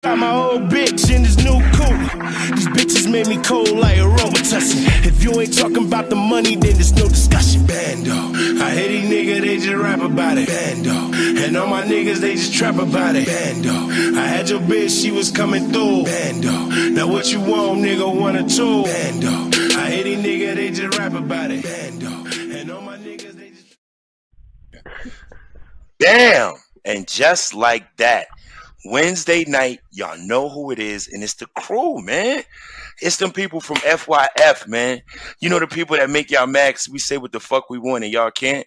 Got my old bitch in this new coupe. These bitches made me cold like a Robitussin. If you ain't talking about the money, then there's no discussion. Bando, I hate these niggas, they just rap about it. Bando, and all my niggas, they just trap about it. Bando, I had your bitch, she was coming through. Bando, now what you want, nigga, one or two. Bando, I hate these niggas, they just rap about it. Bando, and all my niggas, they just... Damn! And just like that, Wednesday night, y'all know who it is, and it's the crew, man. It's them people from F.Y.F, man. You know the people that make y'all mad 'cause we say what the fuck we want and y'all can't?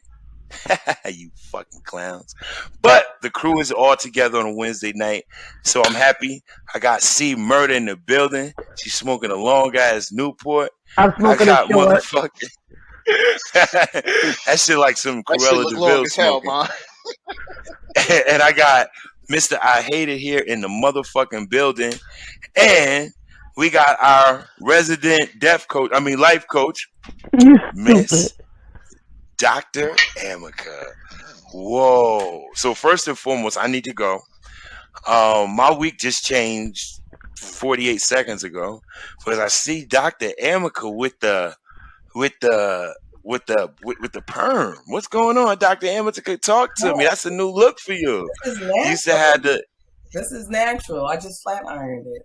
You fucking clowns. But the crew is all together on a Wednesday night, so I'm happy. I got C Murder in the building. She's smoking a long-ass Newport. I'm smoking a short. Motherfucking... that shit like some Cruella de Vil smoking. Hell, and I got Mr. I Hate It here in the motherfucking building. And we got our resident life coach, Miss Dr. Amica. Whoa. So first and foremost, I need to go. My week just changed 48 seconds ago. Because I see Dr. Amica with the perm. What's going on, Dr. Amica? Talk to me. That's a new look for you. You used to have the... This is natural. I just flat ironed it.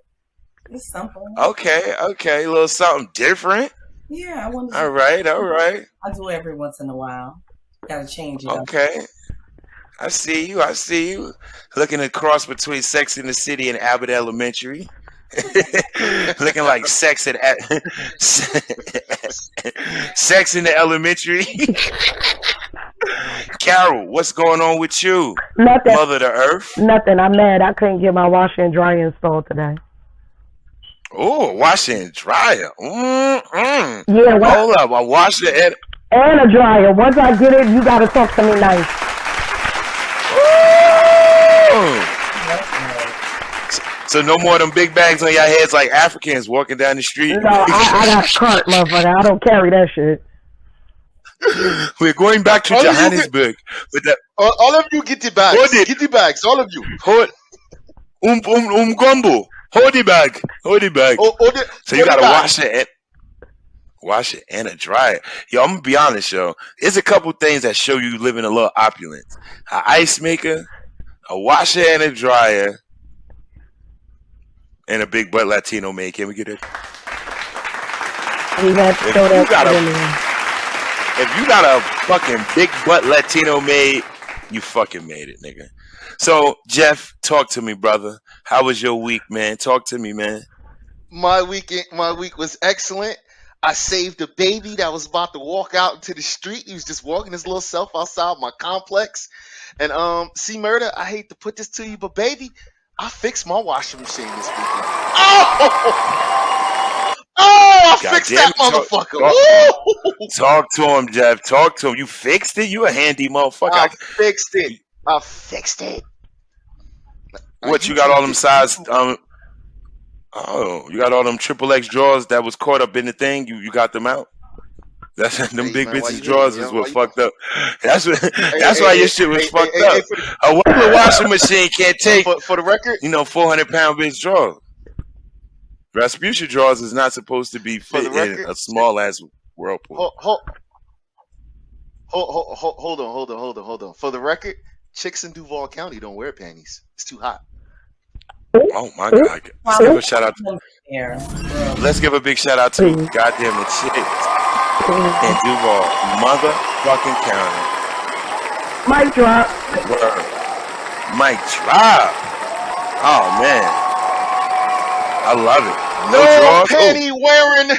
It's simple. Okay. A little something different. Yeah, I want to. All right. I do every once in a while. Gotta change it. Okay. I see you. Looking at cross between Sex in the City and Abbott Elementary. Looking like Sex in the Elementary. Carol, what's going on with you? Nothing. Mother to Earth. Nothing. I'm mad. I couldn't get my washer and dryer installed today. Oh, washer and dryer. Yeah. Hold up. I wash it and a dryer. Once I get it, you gotta talk to me nice. So no more of them big bags on your heads like Africans walking down the street. No, I got a cart, motherfucker. I don't carry that shit. We're going back to Johannesburg. All of you get the bags. Get the bags, all of you. Hold Gumbo. Hold the bag. So you gotta wash it and a dryer. Yo, I'm gonna be honest, yo. There's a couple things that show you living a little opulent. An ice maker, a washer and a dryer, and a big butt Latino maid. Can we get it? If you got a fucking big butt Latino maid, you fucking made it, nigga. So, Jeff, talk to me, brother. How was your week, man? Talk to me, man. My week was excellent. I saved a baby that was about to walk out into the street. He was just walking his little self outside my complex. And C Murder, I hate to put this to you, but baby, I fixed my washing machine this weekend. I fixed that motherfucker. Talk to him, Jeff. Talk to him. You fixed it? You a handy motherfucker. I fixed it. What, you got all them size you got all them XXX drawers that was caught up in the thing? You got them out? Them big bitches drawers is what fucked up. That's why your shit was fucked up. A regular washing machine can't take for the record, 400-pound bitch drawers. Rasputia drawers is not supposed to be fit in a small ass whirlpool. Hold on. For the record, chicks in Duval County don't wear panties. It's too hot. Oh my God! Let's give a shout out. Let's give a big shout out to goddamn the chicks in Duval motherfucking county. Mic drop. Mic drop. Oh man, I love it. No panty wearing.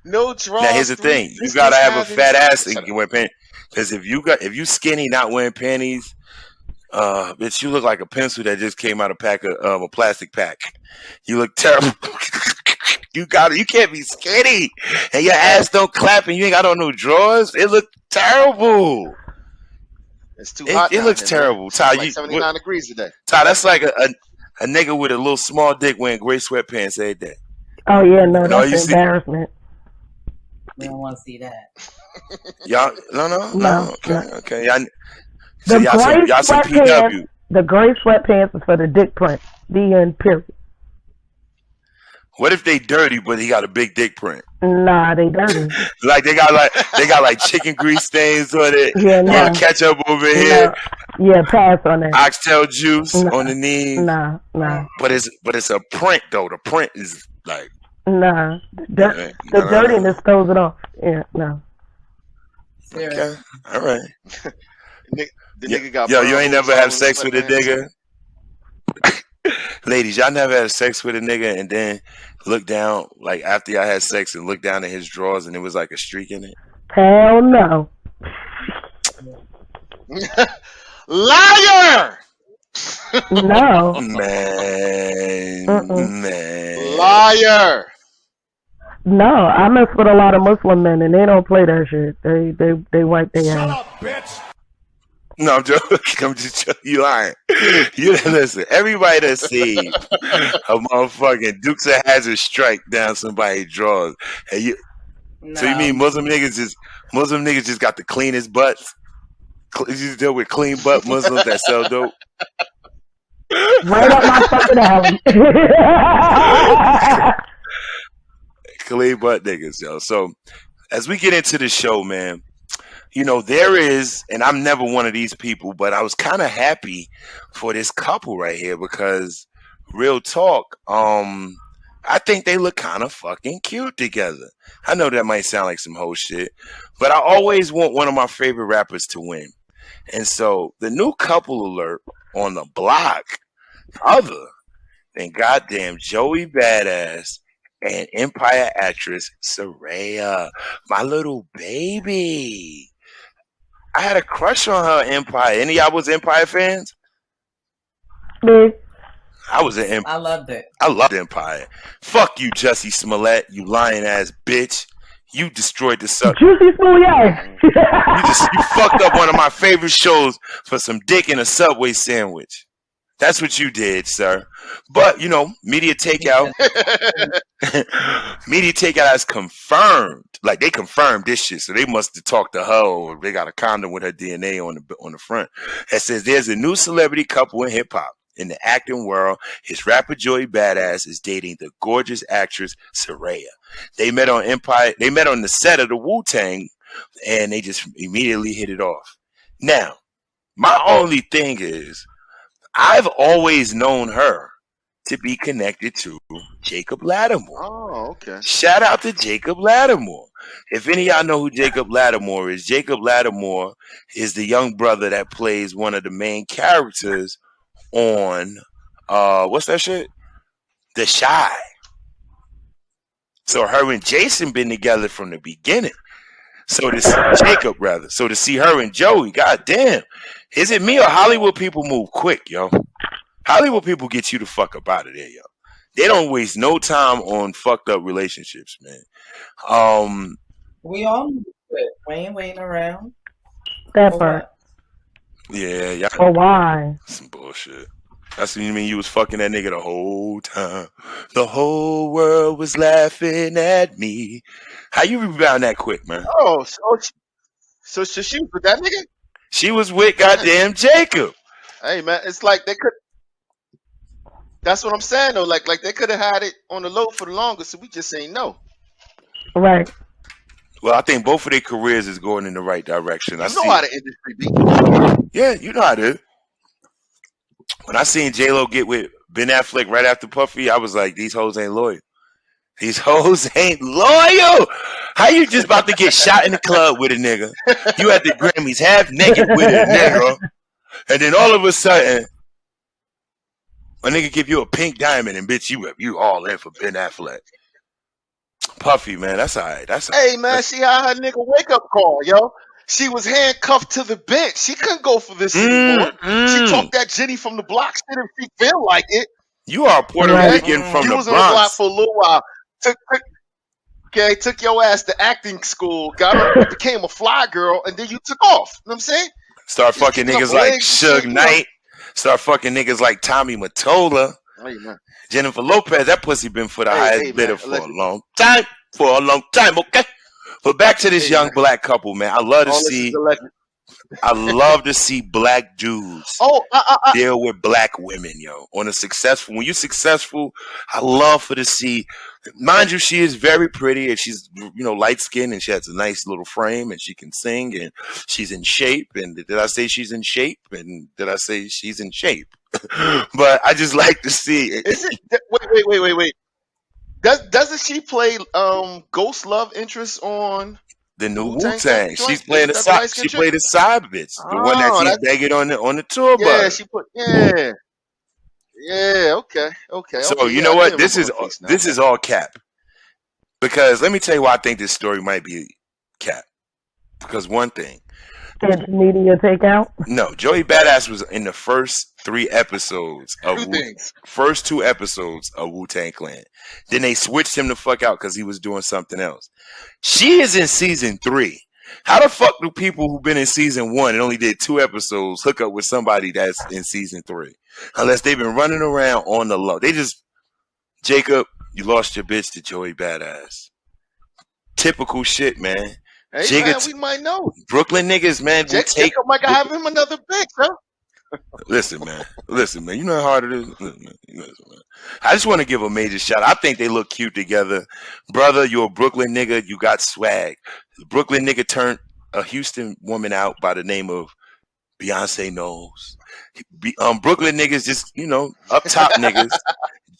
No drawers. Now here's the thing: you gotta have a fat ass and you wear panties. Because if you skinny not wearing panties, bitch, you look like a pencil that just came out of a plastic pack. You look terrible. You can't be skinny and your ass don't clap and you ain't got on no drawers. It look terrible. It's too hot. It looks terrible. Ty, like 79 degrees today. Ty, that's like a nigga with a little small dick wearing gray sweatpants every day. Oh yeah, no, that's embarrassment. We don't want to see that. Y'all, no. Okay. So y'all some PW. The gray sweatpants is for the dick print. The end, period. What if they dirty, but he got a big dick print? Nah, they dirty. Like they got like chicken grease stains on it. Yeah, no. Ketchup over here. Yeah, pass on that. Oxtail juice on the knees. Nah. But it's a print though. The print is like. Nah. The dirtiness throws it off. Yeah, no. Okay. All right. The nigga got you ain't never have sex with a nigga? Ladies, y'all never had sex with a nigga and then look down, like after y'all had sex and look down at his drawers and it was like a streak in it? Hell no. Liar! No. Man. Liar! No, I mess with a lot of Muslim men and they don't play that shit. They wipe their ass. Shut up, bitch. No, I'm joking. I'm just joking. You lying. You listen. Everybody that seen a motherfucking Dukes of Hazzard strike down somebody's drawers. And you, No. So you mean Muslim niggas just got the cleanest butts? You just deal with clean butt Muslims that sell dope? Right up my fucking alley. Clean butt niggas, yo. So as we get into the show, man, you know, there is, and I'm never one of these people, but I was kind of happy for this couple right here because real talk, I think they look kind of fucking cute together. I know that might sound like some hoe shit, but I always want one of my favorite rappers to win. And so the new couple alert on the block, other than goddamn Joey Badass and Empire actress Seraya, my little baby. I had a crush on her, Empire. Any of y'all was Empire fans? Me. I was an Empire. I loved it. I loved Empire. Fuck you, Jussie Smollett, you lying ass bitch. You destroyed the sub. Juicy Smollett. You fucked up one of my favorite shows for some dick in a Subway sandwich. That's what you did, sir. But, you know, media takeout. Media takeout has confirmed. Like, they confirmed this shit. So they must have talked to her or they got a condom with her DNA on the front. That says there's a new celebrity couple in hip-hop. In the acting world, his rapper Joey Badass is dating the gorgeous actress Seraya. They met on Empire. They met on the set of the Wu-Tang, and they just immediately hit it off. Now, my only thing is, I've always known her to be connected to Jacob Lattimore. Oh, okay. Shout out to Jacob Lattimore. If any of y'all know who Jacob Lattimore is the young brother that plays one of the main characters on what's that shit? The Shy. So her and Jason been together from the beginning. So to see Jacob, rather. So to see her and Joey, goddamn. Is it me or Hollywood people move quick, yo? Hollywood people get you the fuck up out of there, yo. They don't waste no time on fucked up relationships, man. We all move quick. We ain't waiting around. That part. Yeah, y'all. Oh, why? Some bullshit. That's what you mean. You was fucking that nigga the whole time. The whole world was laughing at me. How you rebound that quick, man? Oh, so she was with that nigga? She was with goddamn Jacob. Hey, man, it's like they could. That's what I'm saying though. Like they could have had it on the low for the longest, so we just ain't know. Right. Well, I think both of their careers is going in the right direction. You know how the industry be. Yeah, you know how it is. When I seen J-Lo get with Ben Affleck right after Puffy, I was like, these hoes ain't loyal. These hoes ain't loyal. How you just about to get shot in the club with a nigga? You at the Grammys half naked with a nigga. And then all of a sudden, a nigga give you a pink diamond and bitch, you all in for Ben Affleck. Puffy, man, that's all right. That's all right. Hey, man, she had her nigga wake up call, yo. She was handcuffed to the bench. She couldn't go for this anymore. She talked that Jenny from the block shit if she feel like it. You are Puerto Rican from the Bronx. You was on the block for a little while. Took your ass to acting school, got her, became a fly girl, and then you took off. You know what I'm saying? Start fucking niggas like Suge Knight. Start fucking niggas like Tommy Mottola. Hey, man. Jennifer Lopez, that pussy been for the highest bidder for a long time. Okay? But back to this young black couple, man. I love to see I love to see black dudes deal with black women, yo. When you're successful, I love for to see. Mind you, she is very pretty and she's light skinned and she has a nice little frame and she can sing and she's in shape. And did I say she's in shape? And did I say she's in shape? But I just like to see. Is it? Wait. Doesn't she play Ghost love interest on the new Wu-Tang Wu-Tang? joint? She's playing the side. She played the side bitch, the one that keeps begging on the tour bus. Yeah, she put. Yeah. Okay. So you know what? This is all cap. Because let me tell you why I think this story might be cap. Because one thing. It's media takeout? No, Joey Badass was in the first 3 episodes of first 2 episodes of Wu-Tang Clan. Then they switched him the fuck out because he was doing something else. She is in season 3. How the fuck do people who've been in season 1 and only did 2 episodes hook up with somebody that's in season 3? Unless they've been running around on the low. Jacob, you lost your bitch to Joey Badass. Typical shit, man. Hey, Jacob, man, we might know. Brooklyn niggas, man. Jacob might have him another bitch, huh? Listen, man. You know how hard it is. Listen, man. I just want to give a major shout. I think they look cute together. Brother, you're a Brooklyn nigga. You got swag. The Brooklyn nigga turned a Houston woman out by the name of Beyonce Knowles. Brooklyn niggas just, up top niggas.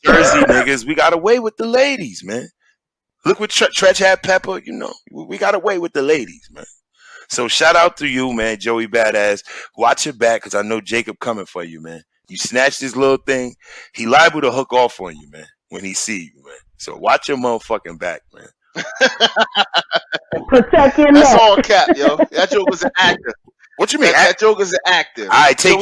Jersey niggas. We got away with the ladies, man. Look what Tretch had Pepper. We got away with the ladies, man. So shout out to you, man, Joey Badass. Watch your back, because I know Jacob coming for you, man. You snatched this little thing. He liable to hook off on you, man, when he see you, man. So watch your motherfucking back, man. Protect your That's neck. all cap, yo. That joke was an actor. What you mean? That joke is an actor. All right, take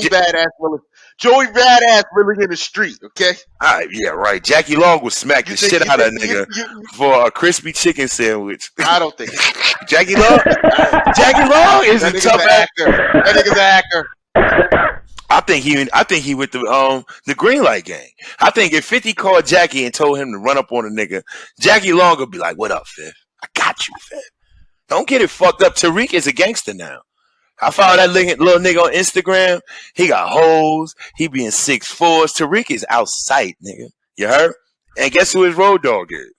Joey Badass really in the street, okay? All right, yeah, right. Jackie Long would smack the shit out of a nigga for a crispy chicken sandwich. I don't think Jackie Long is a tough actor. That nigga's an actor. I think he with the green light gang. I think if 50 called Jackie and told him to run up on a nigga, Jackie Long would be like, "What up, Fif? I got you, Fif. Don't get it fucked up. Tariq is a gangster now. I follow that little nigga on Instagram. He got hoes. He be in 6'4". Tariq is outside, nigga. You heard? And guess who his road dog is?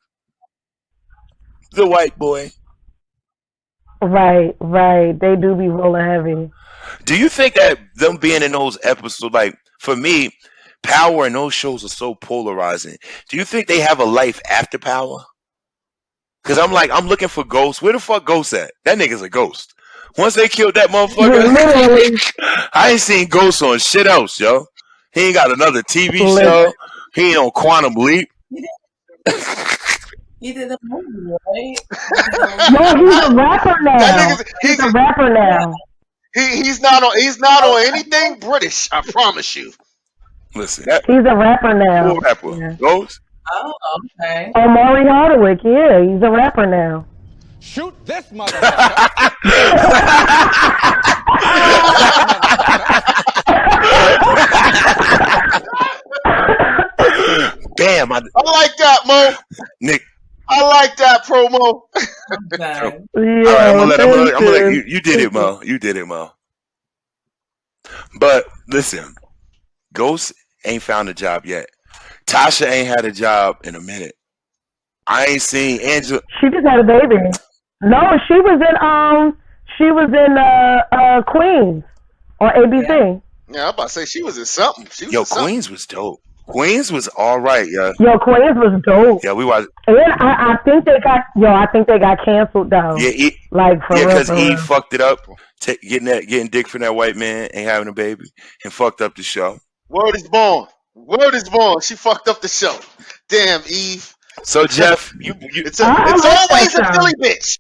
The white boy. Right. They do be rolling heavy. Do you think that them being in those episodes, like, for me, Power and those shows are so polarizing. Do you think they have a life after Power? Because I'm looking for Ghost. Where the fuck Ghost at? That nigga's a ghost. Once they killed that motherfucker, I ain't seen Ghost on shit else, yo. He ain't got another TV show. He ain't on Quantum Leap. He did a movie, right? No, he's a rapper now. He's a rapper now. He's not on anything British. I promise you. Listen, he's a rapper now. Cool rapper. Yeah. Ghost. Oh, okay. Maury Hardwick, yeah, he's a rapper now. Shoot this motherfucker. Damn, I like that, Mo. Nick. I like that promo. Okay. Yeah, all right, I'm gonna let you did it, Mo. You did it, Mo. But listen, Ghost ain't found a job yet. Tasha ain't had a job in a minute. I ain't seen Angela. She just had a baby. No, she was in Queens on ABC. Yeah, I'm about to say she was in something. Queens was dope. Queens was all right, yeah. Queens was dope. Yeah, we watched. And I think they got canceled though. Yeah, because he fucked it up, getting dick from that white man and having a baby, and fucked up the show. Word is born. She fucked up the show. Damn, Eve. So Jeff, it's always a Philly bitch.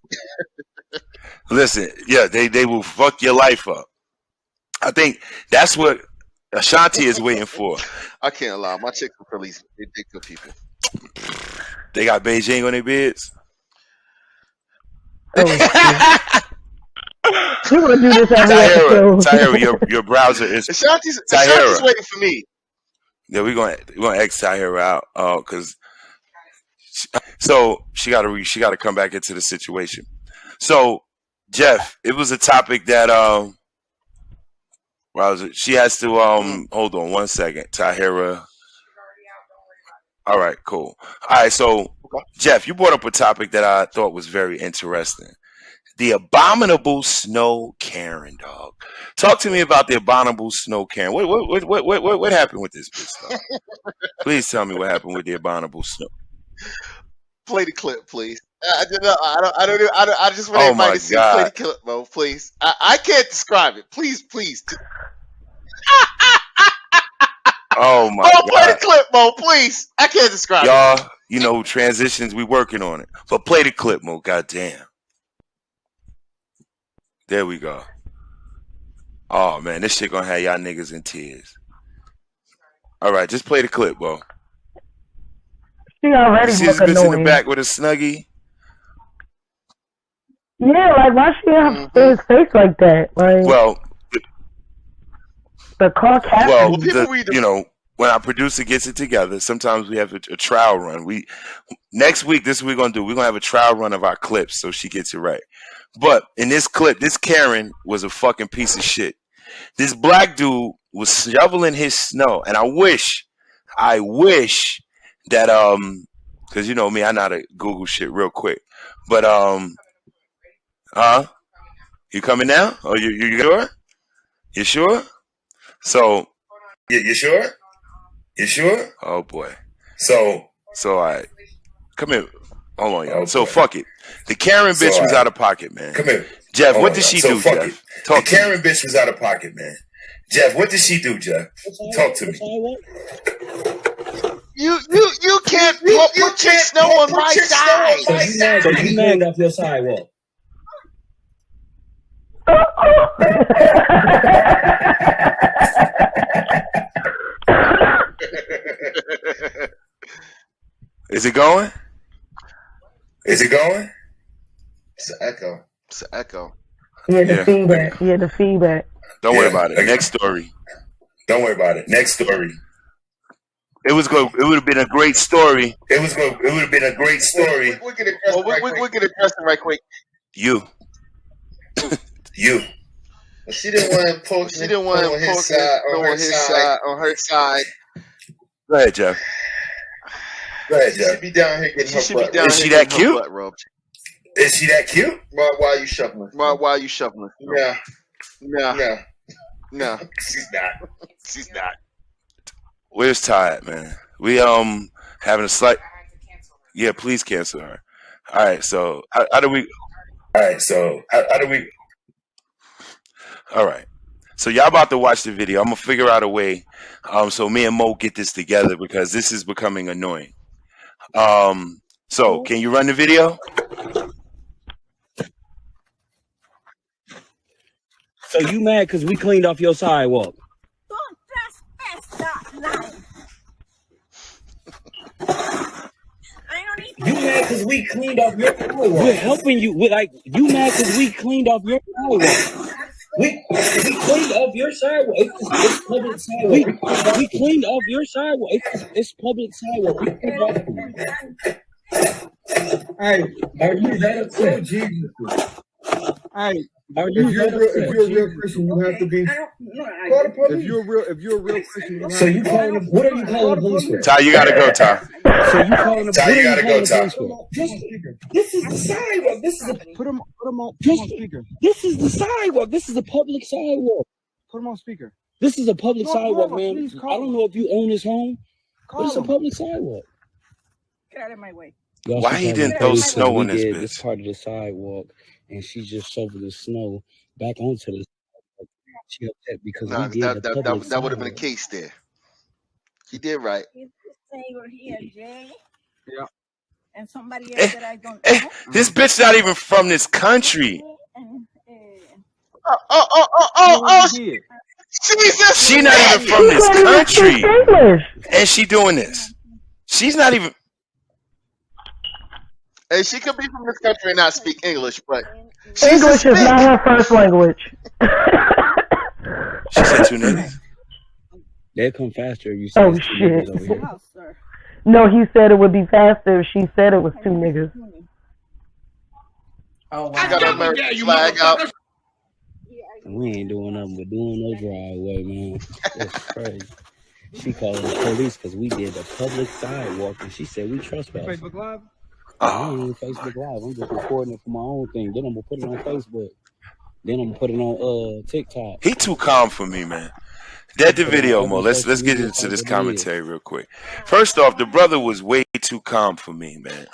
Listen, yeah, they will fuck your life up. I think that's what Ashanti is waiting for. I can't lie, my chicks are Philly. They good people. They got Beijing on their beds. You want to do this every episode? Tahira, your browser is. Ashanti's waiting for me. Yeah, we're gonna X Tahira out, because. So she got to come back into the situation. So Jeff, it was a topic that She has to hold on one second. Tahira. All right, cool. All right, so Jeff, you brought up a topic that I thought was very interesting. The abominable snow Karen, dog. Talk to me about the abominable snow Karen. What happened with this bitch, dog? Please tell me what happened with the abominable snow. Play the clip, please. I just want everybody to see. Play the clip, Mo, please. I can't describe it. Please. Oh my God. Play the clip, Mo, please. I can't describe it. Y'all, transitions, we working on it. But play the clip, Mo, goddamn. There we go. Oh man, this shit gonna have y'all niggas in tears. All right, just play the clip, bro. She already see look this bitch annoying. in the back with a snuggie. Yeah, like why she have his face like that? Like, well, the call caption. When our producer gets it together, sometimes we have a trial run. Next week, this is what we're gonna do. We're gonna have a trial run of our clips so she gets it right. But in this clip, this Karen was a fucking piece of shit. This black dude was shoveling his snow, and I wish that because you know me, I know how to Google shit real quick. But you coming now? Oh, you sure? You sure? So you sure? You sure? Oh boy. So all right. Come here. Hold on, y'all. Oh, so fuck it. The Karen bitch was out of pocket, man. Come here. Jeff, what did she do, Jeff? The Karen bitch was out of pocket, man. Jeff, what did she do, Jeff? Talk to me. You can't put snow on my side. So you mad off your sidewalk. Is it going? It's an echo. Yeah, the feedback. Yeah, the feedback. Don't worry about it. Next story. Don't worry about it. Next story. It would have been a great story. It would have been a great story. We're gonna address it right quick. You. She didn't want to poke. She didn't want to poke on her side. Go ahead, Jeff. She should be down here getting her butt. Is she that cute? Is she that cute? Why are you shuffling? Why are you shuffling? No. She's not. Where's Ty at, man? We having a slight. Yeah, please cancel her. All right, so how do we? All right, so y'all about to watch the video. I'm gonna figure out a way, so me and Mo get this together because this is becoming annoying. So can you run the video? So you mad because we cleaned off your sidewalk? Don't trespass that line. You mad because we cleaned off your sidewalk? We're helping you. You mad because we cleaned off your sidewalk? We cleaned off your sidewalk. It's public sidewalk. We cleaned off your sidewalk. It's public sidewalk. Hey, are you that upset? Jesus. Hey, if you're a real Christian, you have to be. If you're a real Christian, you have to be. So you calling? What are you calling the police for? Ty, you gotta go, Ty. So you calling the? Ty, you gotta go, Ty. This is the sidewalk. This is put him on speaker. This is the sidewalk. This is a public sidewalk. Put him on speaker. This is a public sidewalk, man. I don't know if you own this home, but it's a public sidewalk. Get out of my way. Why he didn't throw snow on this bitch? This part of the sidewalk, and she just shoveled the snow back onto the sidewalk. She upset because that would have been a case there. He did right. Here, Jay. Yeah. And somebody else that I don't know. This bitch not even from this country. Jesus! She not even from this country, and she doing this. She's not even. Hey, she could be from this country and not speak English, but English is not her first language. She said 2 niggas. They'll come faster if you say oh shit. No, he said it would be faster if she said it was 2 niggas. Oh wow. I got an American flag out. And we ain't doing nothing but doing no driveway, man. That's crazy. She called the police because we did the public sidewalk, and she said we trespassed. Facebook Live? I ain't even Facebook Live. I'm just recording it for my own thing. Then I'm gonna put it on Facebook. Then I'm gonna put it on TikTok. He too calm for me, man. That the video, Mo. Let's get into this commentary real quick. First off, the brother was way too calm for me, man.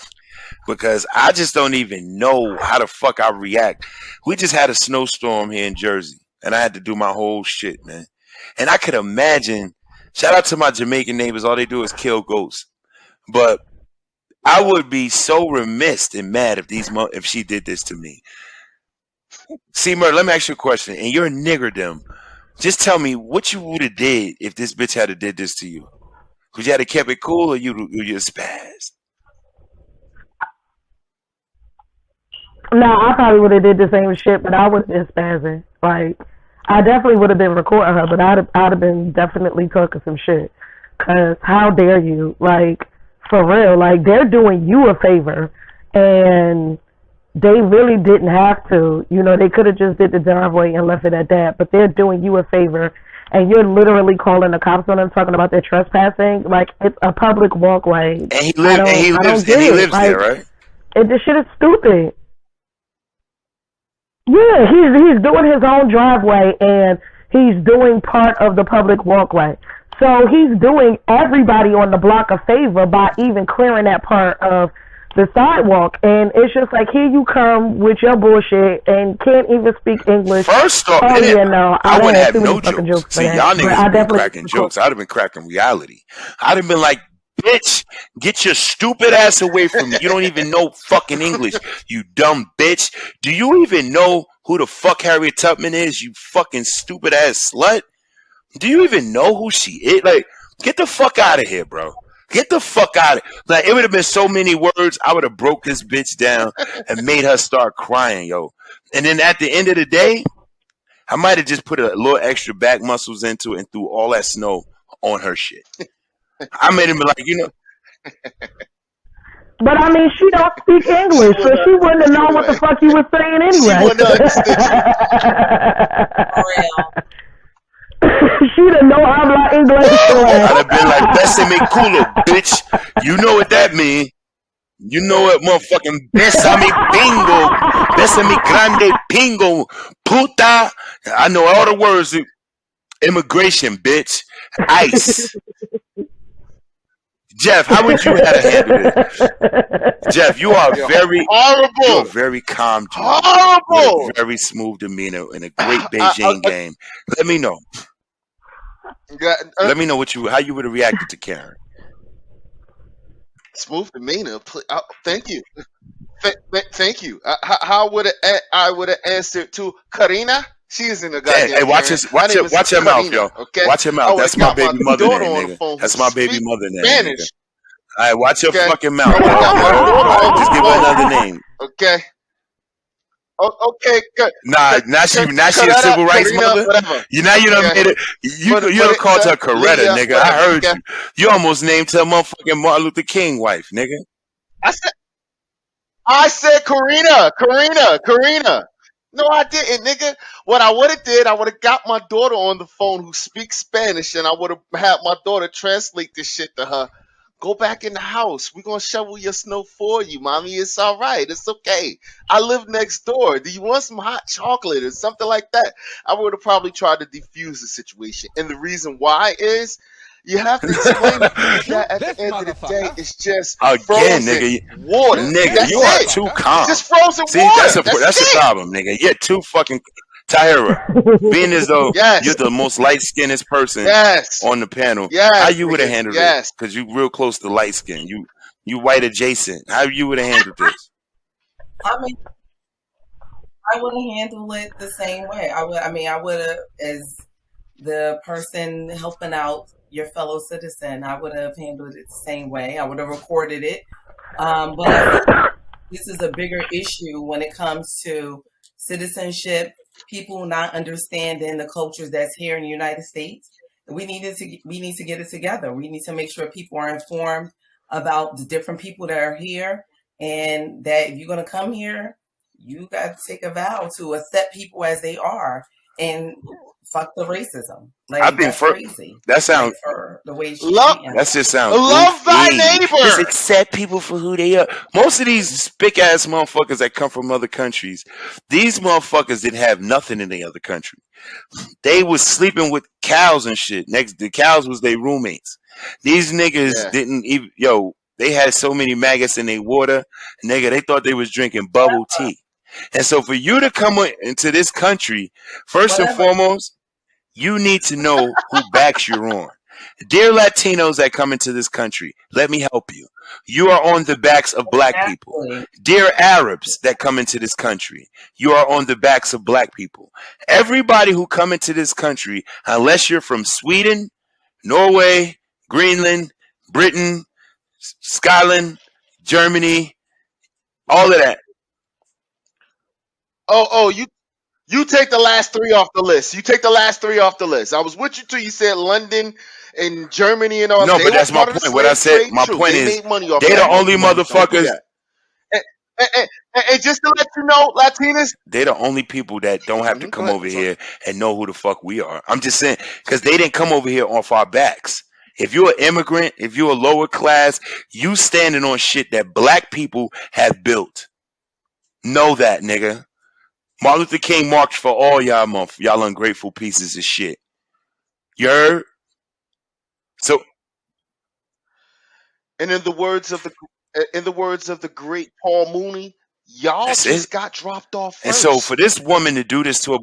Because I just don't even know how the fuck I react. We just had a snowstorm here in Jersey, and I had to do my whole shit, man. And I could imagine, shout out to my Jamaican neighbors, all they do is kill goats. But I would be so remiss and mad if she did this to me. See, Murder, let me ask you a question. And you're a niggerdom. Just tell me what you would have did if this bitch had did this to you. Would you have kept it cool or you spazzed? No, I probably would have did the same shit, but I would have been spazzing. Like, I definitely would have been recording her, but I'd have been definitely talking some shit. Cause how dare you? Like, for real, like they're doing you a favor, and they really didn't have to. You know, they could have just did the driveway and left it at that. But they're doing you a favor, and you're literally calling the cops on them, talking about their trespassing. Like, it's a public walkway. And he lives there, right? This shit is stupid. Yeah, he's doing his own driveway, and he's doing part of the public walkway. So he's doing everybody on the block a favor by even clearing that part of the sidewalk. And it's just like, here you come with your bullshit and can't even speak English. First off, I wouldn't have no jokes. See, y'all niggas been cracking jokes. I'd have been cracking reality. I'd have been like, bitch, get your stupid ass away from me. You don't even know fucking English, you dumb bitch. Do you even know who the fuck Harriet Tubman is, you fucking stupid ass slut? Do you even know who she is? Like, get the fuck out of here, bro. Get the fuck out of here. Like, it would have been so many words, I would have broke this bitch down and made her start crying, yo. And then at the end of the day, I might have just put a little extra back muscles into it and threw all that snow on her shit. I made him be like, you know. But I mean, she don't speak English, so she wouldn't have known what the fuck you was saying anyway. She wouldn't understand. She didn't know habla English. I'd have been like, "Besame culo, bitch." You know what that mean? You know what, motherfucking besame pingo, besame grande pingo, puta. I know all the words. Immigration, bitch. ICE. Jeff, how would you have handled it? Jeff, you are very horrible. You're very calm, dude. Horrible. With a very smooth demeanor and a great Beijing game. Let me know. Let me know how you would have reacted to Karen. Smooth demeanor. Thank you. Thank you. How would I would have answered to Karina? She is in the goddamn. Hey, watch your mouth, yo. Okay? Watch your mouth. That's my baby mother name, nigga. That's my baby mother name. Spanish. All right, watch your fucking mouth. Just give her another name. Okay. Okay, good. Now she a civil rights mother. You done made it. You done called her Coretta, nigga. I heard you. You almost named her motherfucking Martin Luther King wife, nigga. I said Karina. No, I didn't, nigga. What I would have did, I would have got my daughter on the phone who speaks Spanish, and I would have had my daughter translate this shit to her. Go back in the house. We're going to shovel your snow for you, mommy. It's all right. It's okay. I live next door. Do you want some hot chocolate or something like that? I would have probably tried to defuse the situation. And the reason why is you have to explain to people that at the end of the day, it's just frozen water. Nigga, you are too calm. Just frozen See, water. That's the problem, nigga. You're too fucking... Tahira, being as though you're the most light-skinned person on the panel, how you would have handled it? Because you real close to light skin. You white adjacent. How you would have handled this? I mean, I would have handled it the same way. I would have, as the person helping out your fellow citizen, I would have handled it the same way. I would have recorded it. But this is a bigger issue when it comes to citizenship, people not understanding the cultures that's here in the United States. We need to get it together. We need to make sure people are informed about the different people that are here, and that if you're going to come here, you got to take a vow to accept people as they are and fuck the racism. Like, I think that's crazy. That sounds. Like, for the way she That just sounds. Love thy neighbor. Just accept people for who they are. Most of these spick ass motherfuckers that come from other countries, these motherfuckers didn't have nothing in the other country. They was sleeping with cows and shit. The cows was their roommates. These niggas didn't even. They had so many maggots in their water, nigga. They thought they was drinking bubble tea. And so for you to come into this country, first and foremost, you need to know who backs you're on. Dear Latinos that come into this country, let me help you. You are on the backs of black people. Dear Arabs that come into this country, you are on the backs of black people. Everybody who come into this country, unless you're from Sweden, Norway, Greenland, Britain, Scotland, Germany, all of that. You take the last three off the list. I was with you till you said London and Germany and all. No, but that's my point. What I said, my point is, they're the only motherfuckers. And just to let you know, Latinas, they're the only people that don't have to come over here and know who the fuck we are. I'm just saying, because they didn't come over here off our backs. If you're an immigrant, if you're a lower class, you standing on shit that black people have built. Know that, nigga. Martin Luther King marched for all y'all ungrateful pieces of shit. You heard? So, and in the words of the great Paul Mooney, y'all just got dropped off first. And so for this woman to do this to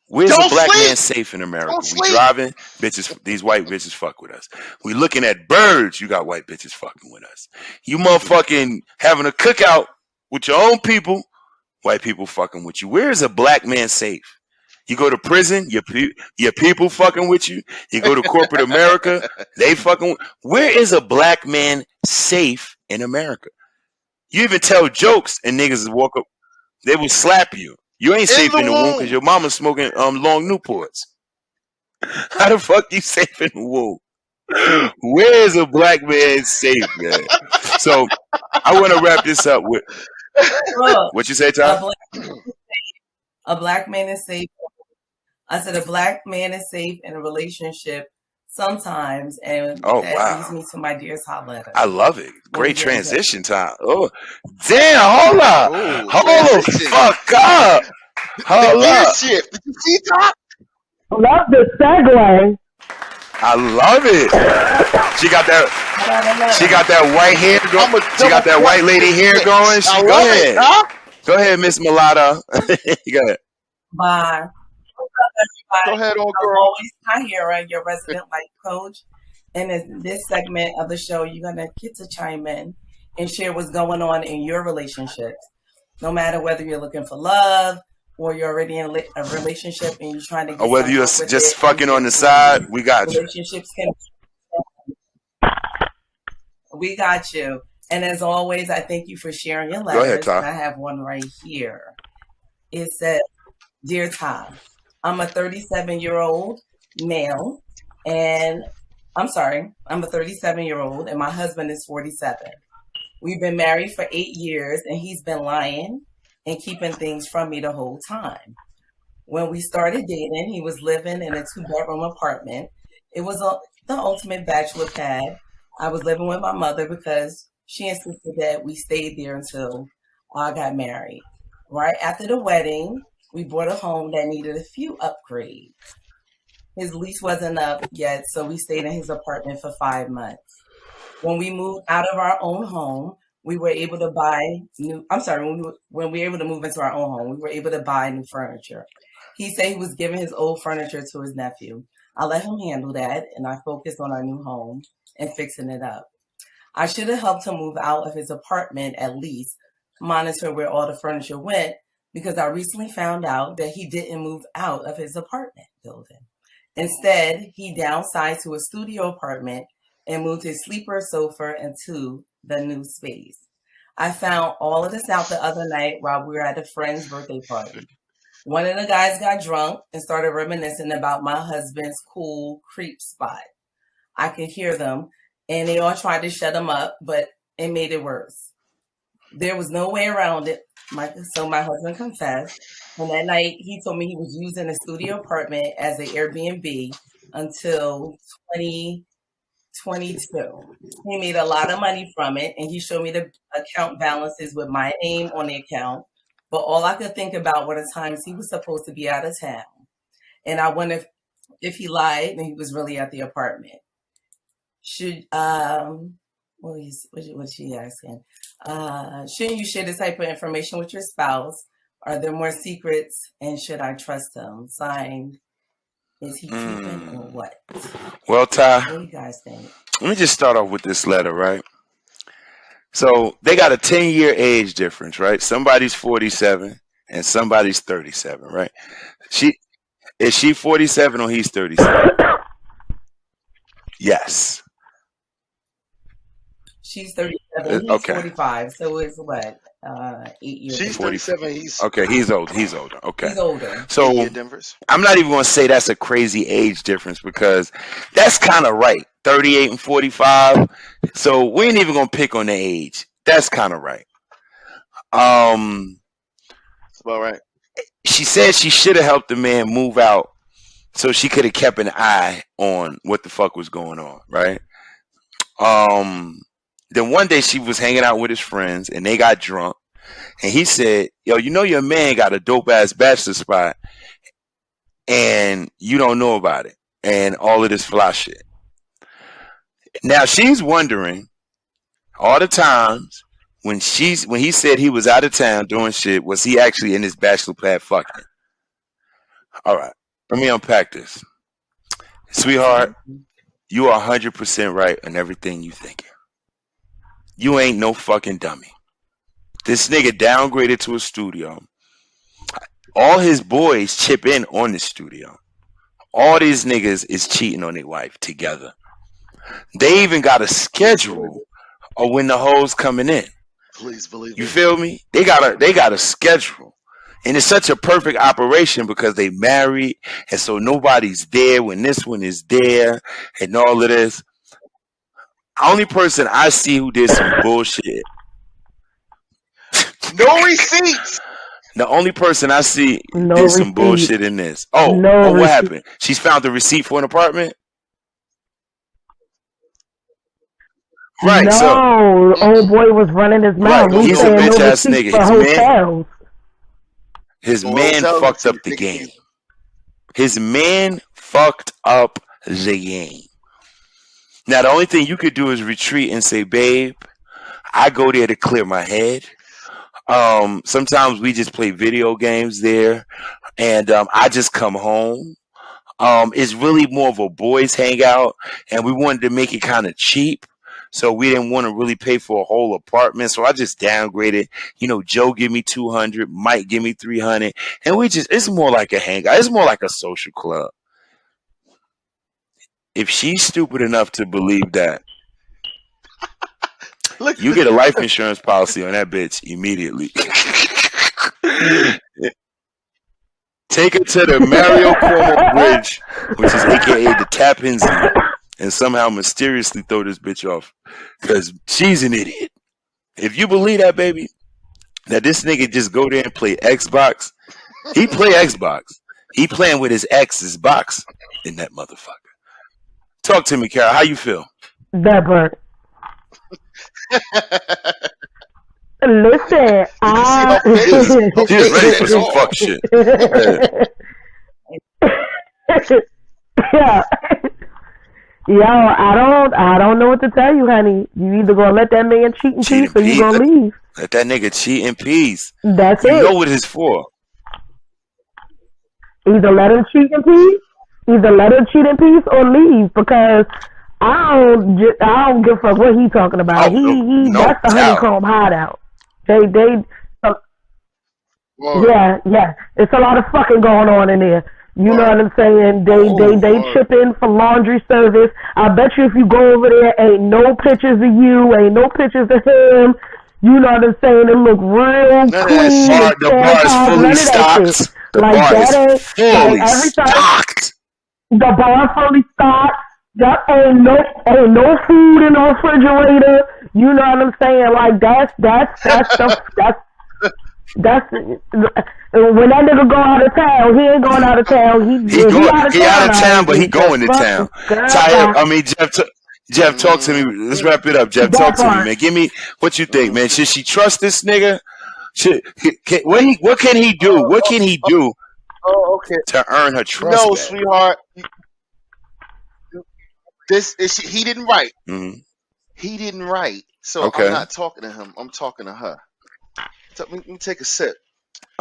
where's a black man safe in America? We driving, bitches, these white bitches fuck with us. We looking at birds, you got white bitches fucking with us. You motherfucking having a cookout with your own people, white people fucking with you. Where is a black man safe? You go to prison, your people fucking with you. You go to corporate America, they fucking. Where is a black man safe in America? You even tell jokes and niggas walk up, they will slap you. You ain't safe in the womb because your mama's smoking long Newports. How the fuck you safe in the womb? Where is a black man safe, man? So I want to wrap this up with. What you say, Tom? A black man is safe. I said a black man is safe in a relationship sometimes, and that leads me to my Dear's Hot Letter. I love it. Great transition time. Oh, damn! Hold up! Hold the fuck up! Hold up! Did you see Top? Love the segue. I love it. She got that. She got that white hair going. She got that white lady hair going. Go ahead. Go ahead, Miss Mulatto. Go ahead. Bye. Go ahead, old girl. I'm always Tahira, your resident life coach. And in this segment of the show, you're going to get to chime in and share what's going on in your relationships. No matter whether you're looking for love or you're already in a relationship and you're trying to get, or whether you're just fucking on the side, we got you. Relationships we got you. And as always, I thank you for sharing your letters. Go ahead, Tom. I have one right here. It says, Dear Tom, I'm a 37-year-old male, and I'm a 37-year-old, and my husband is 47. We've been married for 8 years, and he's been lying and keeping things from me the whole time. When we started dating, he was living in a 2-bedroom apartment. It was the ultimate bachelor pad. I was living with my mother because she insisted that we stayed there until I got married. Right after the wedding, we bought a home that needed a few upgrades. His lease wasn't up yet, so we stayed in his apartment for 5 months. When we moved out of our own home, we were able to buy when we were able to move into our own home, we were able to buy new furniture. He said he was giving his old furniture to his nephew. I let him handle that, and I focused on our new home and fixing it up. I should have helped him move out of his apartment, at least monitor where all the furniture went, because I recently found out that he didn't move out of his apartment building. Instead, he downsized to a studio apartment and moved his sleeper sofa into the new space. I found all of this out the other night while we were at a friend's birthday party. One of the guys got drunk and started reminiscing about my husband's cool creep spot. I could hear them, and they all tried to shut him up, but it made it worse. there was no way around it. So my husband confessed. And that night, he told me he was using a studio apartment as an Airbnb until 2022. He made a lot of money from it, and he showed me the account balances with my name on the account. But all I could think about were the times he was supposed to be out of town. And I wonder if he lied and he was really at the apartment. Should what's she asking? Shouldn't you share this type of information with your spouse? Are there more secrets? And should I trust him? Signed, is he keeping or what? Well, Ty, what do you guys think? Let me just start off with this letter, right? So they got a 10-year age difference, right? Somebody's 47 and somebody's 37, right? Is she 47 or he's 37? Yes. She's 37. He's 45. So it's what? 8 years. She's 37. He's older. He's older. Okay. He's older. So I'm not even going to say that's a crazy age difference because that's kind of right. 38 and 45. So we ain't even going to pick on the age. That's kind of right. That's about right. She said she should have helped the man move out so she could have kept an eye on what the fuck was going on, right? Then one day she was hanging out with his friends and they got drunk. And he said, yo, you know your man got a dope-ass bachelor spot and you don't know about it and all of this fly shit. Now she's wondering all the times when he said he was out of town doing shit, was he actually in his bachelor pad fucking? All right, let me unpack this. Sweetheart, you are 100% right on everything you thinking. You ain't no fucking dummy. This nigga downgraded to a studio. All his boys chip in on the studio. All these niggas is cheating on their wife together. They even got a schedule of when the hoes coming in. Please believe you feel me? They got a schedule. And it's such a perfect operation because they married and so nobody's there when this one is there and all of this. Only person I see who did some bullshit. No receipts. The only person I see did some bullshit in this. What happened? She's found the receipt for an apartment? Right. No, old boy was running his mouth. Right, he's a bitch ass nigga. His man fucked up the game. His man fucked up the game. Now, the only thing you could do is retreat and say, babe, I go there to clear my head. Sometimes we just play video games there, and I just come home. It's really more of a boys' hangout, and we wanted to make it kind of cheap, so we didn't want to really pay for a whole apartment, so I just downgraded. You know, Joe give me $200, Mike give me $300, and it's more like a hangout. It's more like a social club. If she's stupid enough to believe that, you get a life insurance policy on that bitch immediately. Take her to the Mario Cuomo Bridge, which is AKA the Tappan Zee, and somehow mysteriously throw this bitch off because she's an idiot. If you believe that, baby, that this nigga just go there and play Xbox, he play Xbox. He playing with his ex's box in that motherfucker. Talk to me, Carol. How you feel? Deborah. Listen, she's ready for some fuck shit. Yeah. Yo, I don't know what to tell you, honey. You either gonna let that man cheat in peace or you gonna leave. Let that nigga cheat in peace. That's it. You know what it's for. Either let him cheat in peace. Either let him cheat in peace or leave, because I don't give a fuck what he talking about. That's the honeycomb hideout. Yeah. It's a lot of fucking going on in there. You know what I'm saying? They chip in for laundry service. I bet you if you go over there, ain't no pictures of you, ain't no pictures of him. You know what I'm saying? It look real clean. The bar is fully stocked. The bar is fully stocked. The bar fully stocked. That ain't no food in the refrigerator. You know what I'm saying? Like that's when that nigga go out of town, he ain't going out of town. He out of town, but he going to town. Jeff, talk to me. Let's wrap it up. Jeff, talk to me, man. Give me what you think, man. Should she trust this nigga? What can he do? What can he do to earn her trust? No, back? sweetheart. He didn't write. Mm-hmm. He didn't write. So I'm not talking to him. I'm talking to her. So let me take a sip.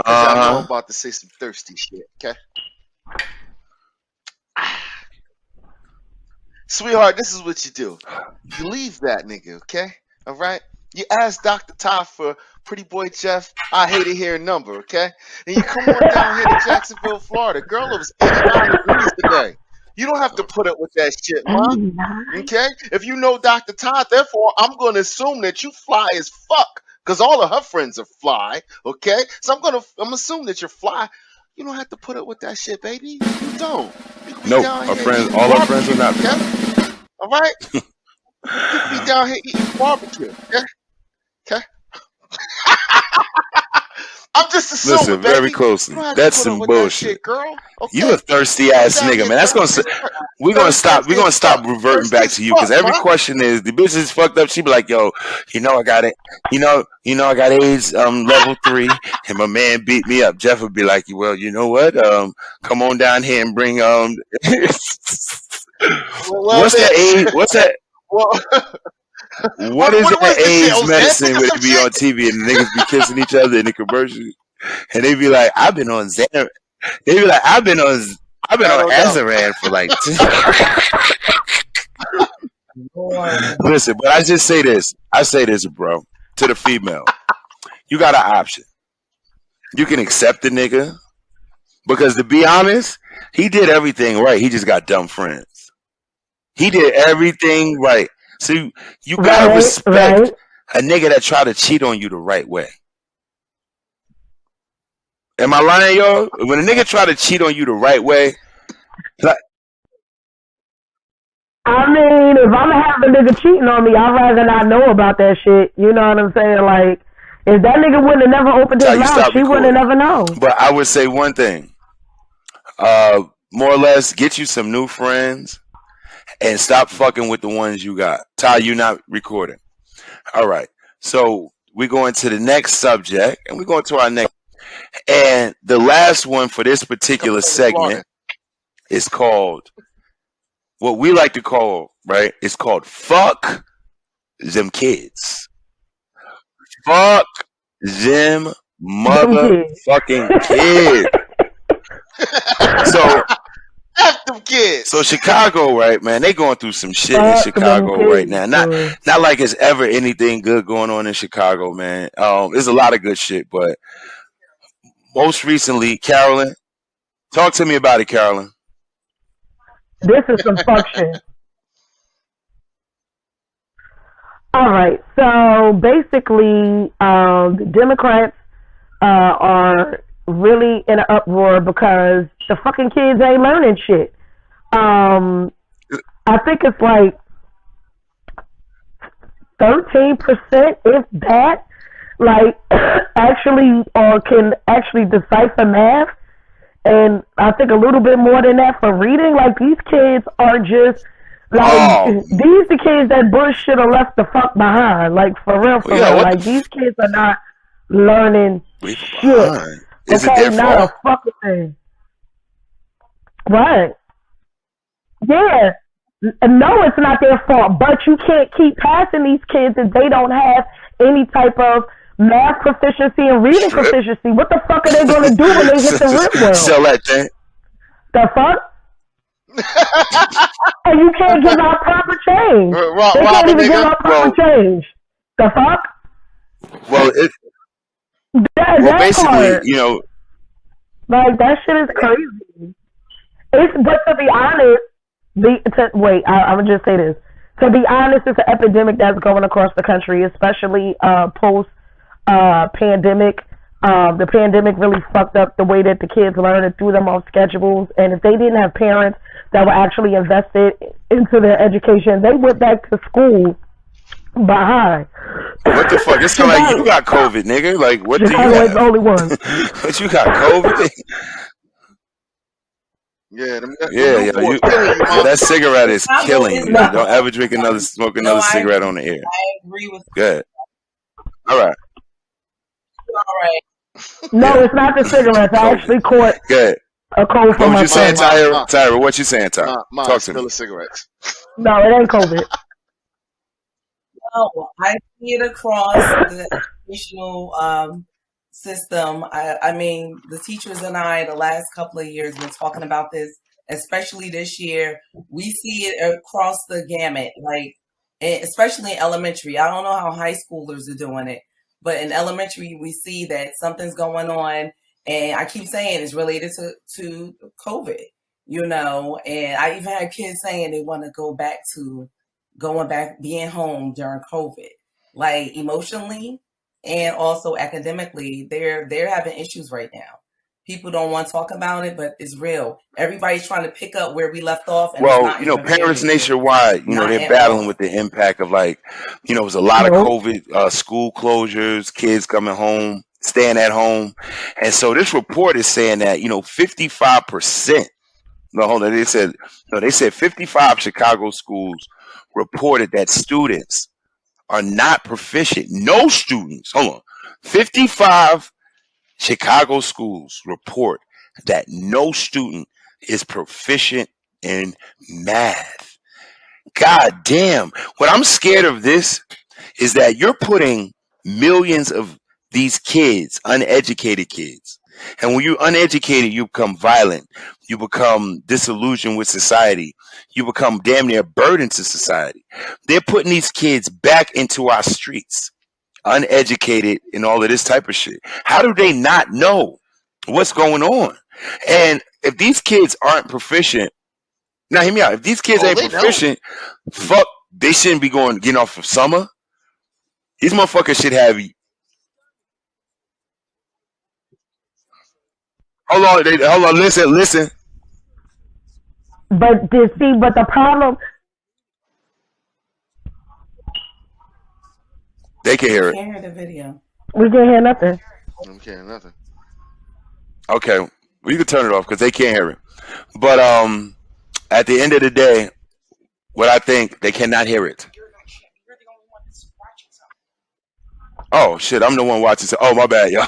I know I'm about to say some thirsty shit. Okay. Sweetheart, this is what you do. You leave that nigga, okay? All right? You ask Dr. Ty for Pretty Boy Jeff, I hate it here number, okay? And you come on down here to Jacksonville, Florida. Girl, it was 89 degrees today. You don't have to put up with that shit, man. Okay? If you know Dr. Todd, therefore, I'm going to assume that you fly as fuck because all of her friends are fly, okay? So I'm assuming that you're fly. You don't have to put up with that shit, baby. You don't. Nope. All our friends are not. Okay? All right? You can be down here eating barbecue, okay? Okay? I'm just assuming, listen, baby. very closely. That's some bullshit, shit, girl. Okay? You a thirsty ass nigga, man. That's we're gonna stop reverting back to you because every question is the bitch is fucked up. She be like, yo, I got it. I got AIDS level 3, and my man beat me up. Jeff would be like, well, you know what? Come on down here and bring what's that AIDS? What's that? What is that AIDS medicine when it be on TV and the niggas be kissing each other in the commercials? And they be like, I've been on Xanax. They be like, I've been on Azaran for like 2 Listen, but I just say this. I say this, bro, to the female. You got an option. You can accept the nigga because to be honest, he did everything right. He just got dumb friends. He did everything right. So you gotta respect a nigga that try to cheat on you the right way. Am I lying, y'all? When a nigga try to cheat on you the right way, like, I mean, if I'm gonna have a nigga cheating on me, I'd rather not know about that shit. You know what I'm saying? Like, if that nigga wouldn't have never opened his mouth, she wouldn't have never known. But I would say one thing. More or less, get you some new friends. And stop fucking with the ones you got. Ty, you not recording. All right. So we're going to the next subject, and we're going to our next. And the last one for this particular segment is called, what we like to call, right? It's called Fuck Them Kids. Fuck them motherfucking kids. So, F them kids. So Chicago, right, man, they going through some shit in Chicago right now. Not like it's ever anything good going on in Chicago, man. There's a lot of good shit, but most recently, Carolyn, talk to me about it, Carolyn. This is some fuck shit. All right, so basically, the Democrats are really in an uproar because the fucking kids ain't learning shit. I think it's like 13%, if that, like actually or can actually decipher math, and I think a little bit more than that for reading. Like these kids are just like these the kids that Bush should have left the fuck behind. Like for real. Like these kids are not learning shit. Is it their not fault? A fucking thing. Right. Yeah. No, it's not their fault, but you can't keep passing these kids if they don't have any type of math proficiency and reading proficiency. What the fuck are they going to do when they hit the real world? Sell that thing. The fuck? And you can't give out proper change. They can't even give out proper change. The fuck? Well, basically, part, you know, like that shit is crazy. But to be honest, I'm gonna just say this. To be honest, it's an epidemic that's going across the country, especially post pandemic. The pandemic really fucked up the way that the kids learn and threw them off schedules. And if they didn't have parents that were actually invested into their education, they went back to school behind. What the fuck? It's like you got COVID, nigga. Like, what do you have? The only one. What you got, COVID? Yeah, that cigarette is killing you. Don't ever smoke another cigarette on the air. I agree with you. Good. All right. No, it's not the cigarettes. I actually caught a cold from my phone. Tyra, what you saying, Tyra? Talk to me. Cigarettes. No, it ain't COVID. No, I see it across the educational system. I mean, the teachers and I, the last couple of years, been talking about this, especially this year. We see it across the gamut, like, especially in elementary. I don't know how high schoolers are doing it, but in elementary, we see that something's going on, and I keep saying it's related to COVID, you know. And I even had kids saying they want to go back to being home during COVID, like emotionally and also academically. They're having issues right now. People don't want to talk about it, but it's real. Everybody's trying to pick up where we left off. And well, you know, parents nationwide, you know, they're battling with the impact of, like, you know, it was a lot of COVID, school closures, kids coming home, staying at home. And so this report is saying that, you know, 55%, no, hold on, they said 55 Chicago schools reported that students are not proficient. No students, hold on, 55 Chicago schools report that no student is proficient in math. God damn. What I'm scared of this is that you're putting millions of these kids, uneducated kids. And when you're uneducated, you become violent. You become disillusioned with society. You become damn near a burden to society. They're putting these kids back into our streets, uneducated and all of this type of shit. How do they not know what's going on? And if these kids aren't proficient, now hear me out. If these kids ain't proficient, fuck, they shouldn't be getting off of summer. These motherfuckers should have. Hold on, listen. But the problem. They can hear it. Can't hear the video. We can't hear nothing. We can't hear nothing. Okay, we can turn it off because they can't hear it. But at the end of the day, what I think, they cannot hear it. Oh shit, I'm the one watching. Oh, my bad, y'all.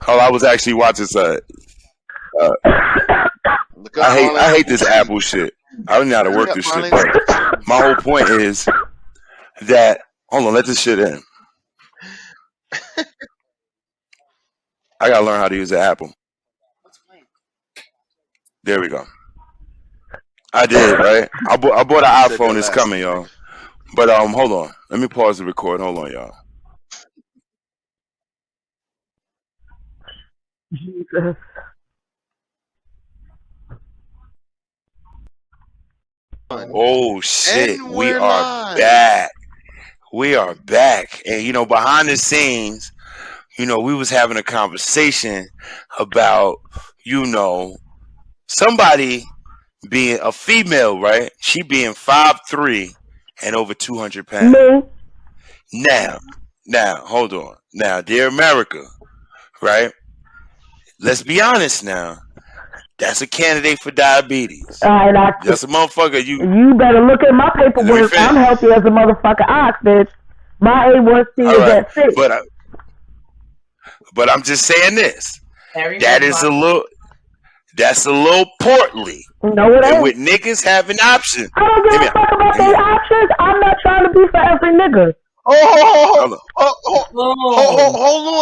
Oh, I was actually watching. I hate this Apple shit. I don't know how to work this shit. But my whole point is that. Hold on, let this shit in. I gotta learn how to use the Apple. There we go. I did, right? I bought an iPhone. It's coming, y'all. But hold on. Let me pause the record. Hold on, y'all. Jesus. Oh shit, we are back. We are back. And you know, behind the scenes, you know, we was having a conversation about, you know, somebody being a female, right? She being 5'3" and over 200 pounds. No. Now, hold on. Now, dear America, right? Let's be honest now. That's a candidate for diabetes. That's a motherfucker. You better look at my paperwork. I'm healthy as a motherfucker ox, bitch. My A1C is at 6. But I'm just saying this. That's a little portly. No, it ain't. With niggas having options. I don't give a fuck about their options. I'm not trying to be for every nigga. Hold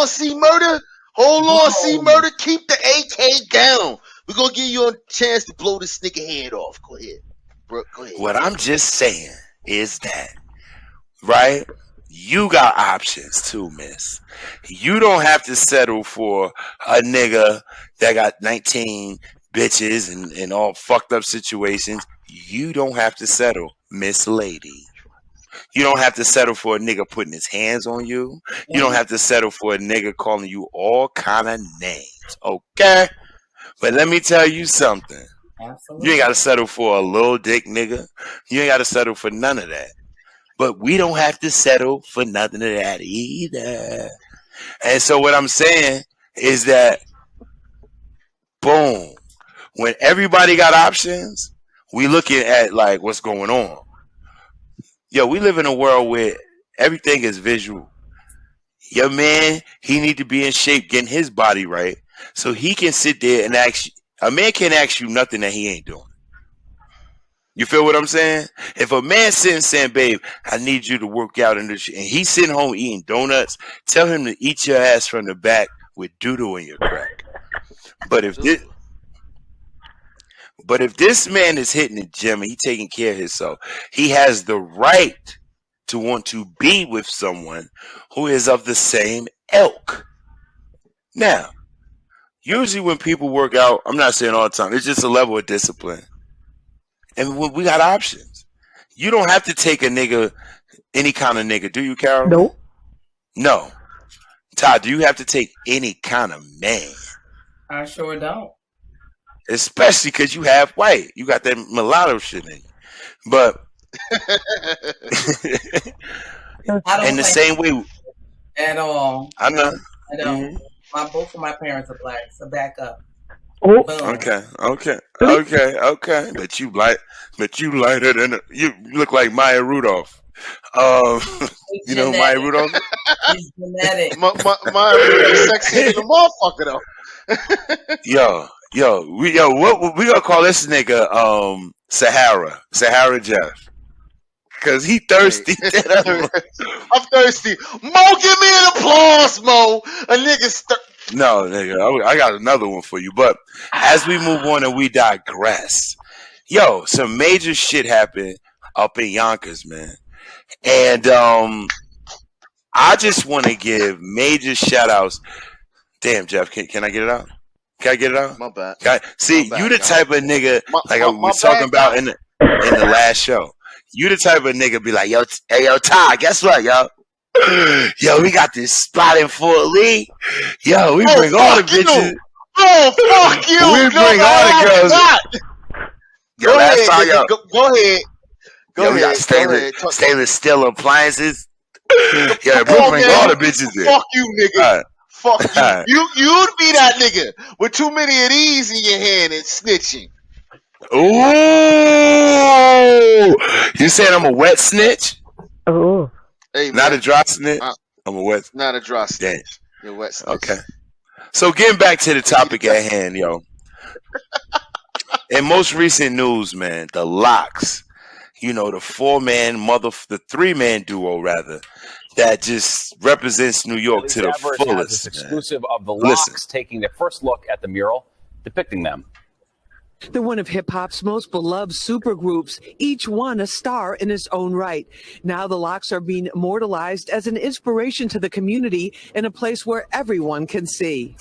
on, C Murder. Hold on, C Murder. Keep the AK down. We're going to give you a chance to blow this nigga head off. Go ahead. Bro, go ahead. What I'm just saying is that, right, you got options too, miss. You don't have to settle for a nigga that got 19 bitches and all fucked up situations. You don't have to settle, Miss Lady. You don't have to settle for a nigga putting his hands on you. You don't have to settle for a nigga calling you all kind of names. Okay? But let me tell you something. Absolutely. You ain't got to settle for a little dick nigga. You ain't got to settle for none of that. But we don't have to settle for nothing of that either. And so what I'm saying is that, boom, when everybody got options, we looking at like what's going on. Yo, we live in a world where everything is visual. Your man, he need to be in shape, getting his body right, so he can sit there and ask you. A man can't ask you nothing that he ain't doing. You feel what I'm saying? If a man sitting saying, babe, I need you to work out and he's sitting home eating donuts, tell him to eat your ass from the back with doo-doo in your crack. But if this man is hitting the gym and he taking care of himself, he has the right to want to be with someone who is of the same ilk. Now, usually when people work out, I'm not saying all the time, it's just a level of discipline. And we got options. You don't have to take a nigga, any kind of nigga, do you, Carol? Nope. No. Todd, do you have to take any kind of man? I sure don't. Especially because you have white. You got that mulatto shit in you. But in the same way. At all. I know. I don't. Both of my parents are black, so back up. Oh. Okay. But you lighter than you look like Maya Rudolph. You know Maya Rudolph? It's genetic. Maya Rudolph sexy as a motherfucker though. we gonna call this nigga Sahara Jeff. Cause he thirsty. I'm thirsty. Mo, give me an applause, Mo. A nigga's No, nigga, I got another one for you. But as we move on and we digress, some major shit happened up in Yonkers, man. And I just want to give major shout outs. Damn, Jeff, can I get it out? Can I get it out? My bad. You the type of nigga I was talking about in the last show. You the type of nigga be like, yo, Ty, guess what, yo? Yo, we got this spot in Fort Lee. Yo, we bring all the bitches. Oh, fuck you. We bring all the girls. Yo, last time, yo. Go ahead. We got stainless steel appliances. Yeah, we bring all the bitches in. Fuck you, nigga. Fuck you. You'd be that nigga with too many of these in your hand and snitching. Ooh, you saying I'm a wet snitch? Oh, hey, not a dry snitch. I'm a wet. Not a dry snitch. You're wet snitch. Okay. So getting back to the topic at hand, yo. In most recent news, man, the L.O.X, the 3-man duo rather, that just represents New York to the fullest. This exclusive of the L.O.X taking their first look at the mural depicting them. They're one of hip-hop's most beloved supergroups, each one a star in its own right. Now the L.O.X are being immortalized as an inspiration to the community in a place where everyone can see.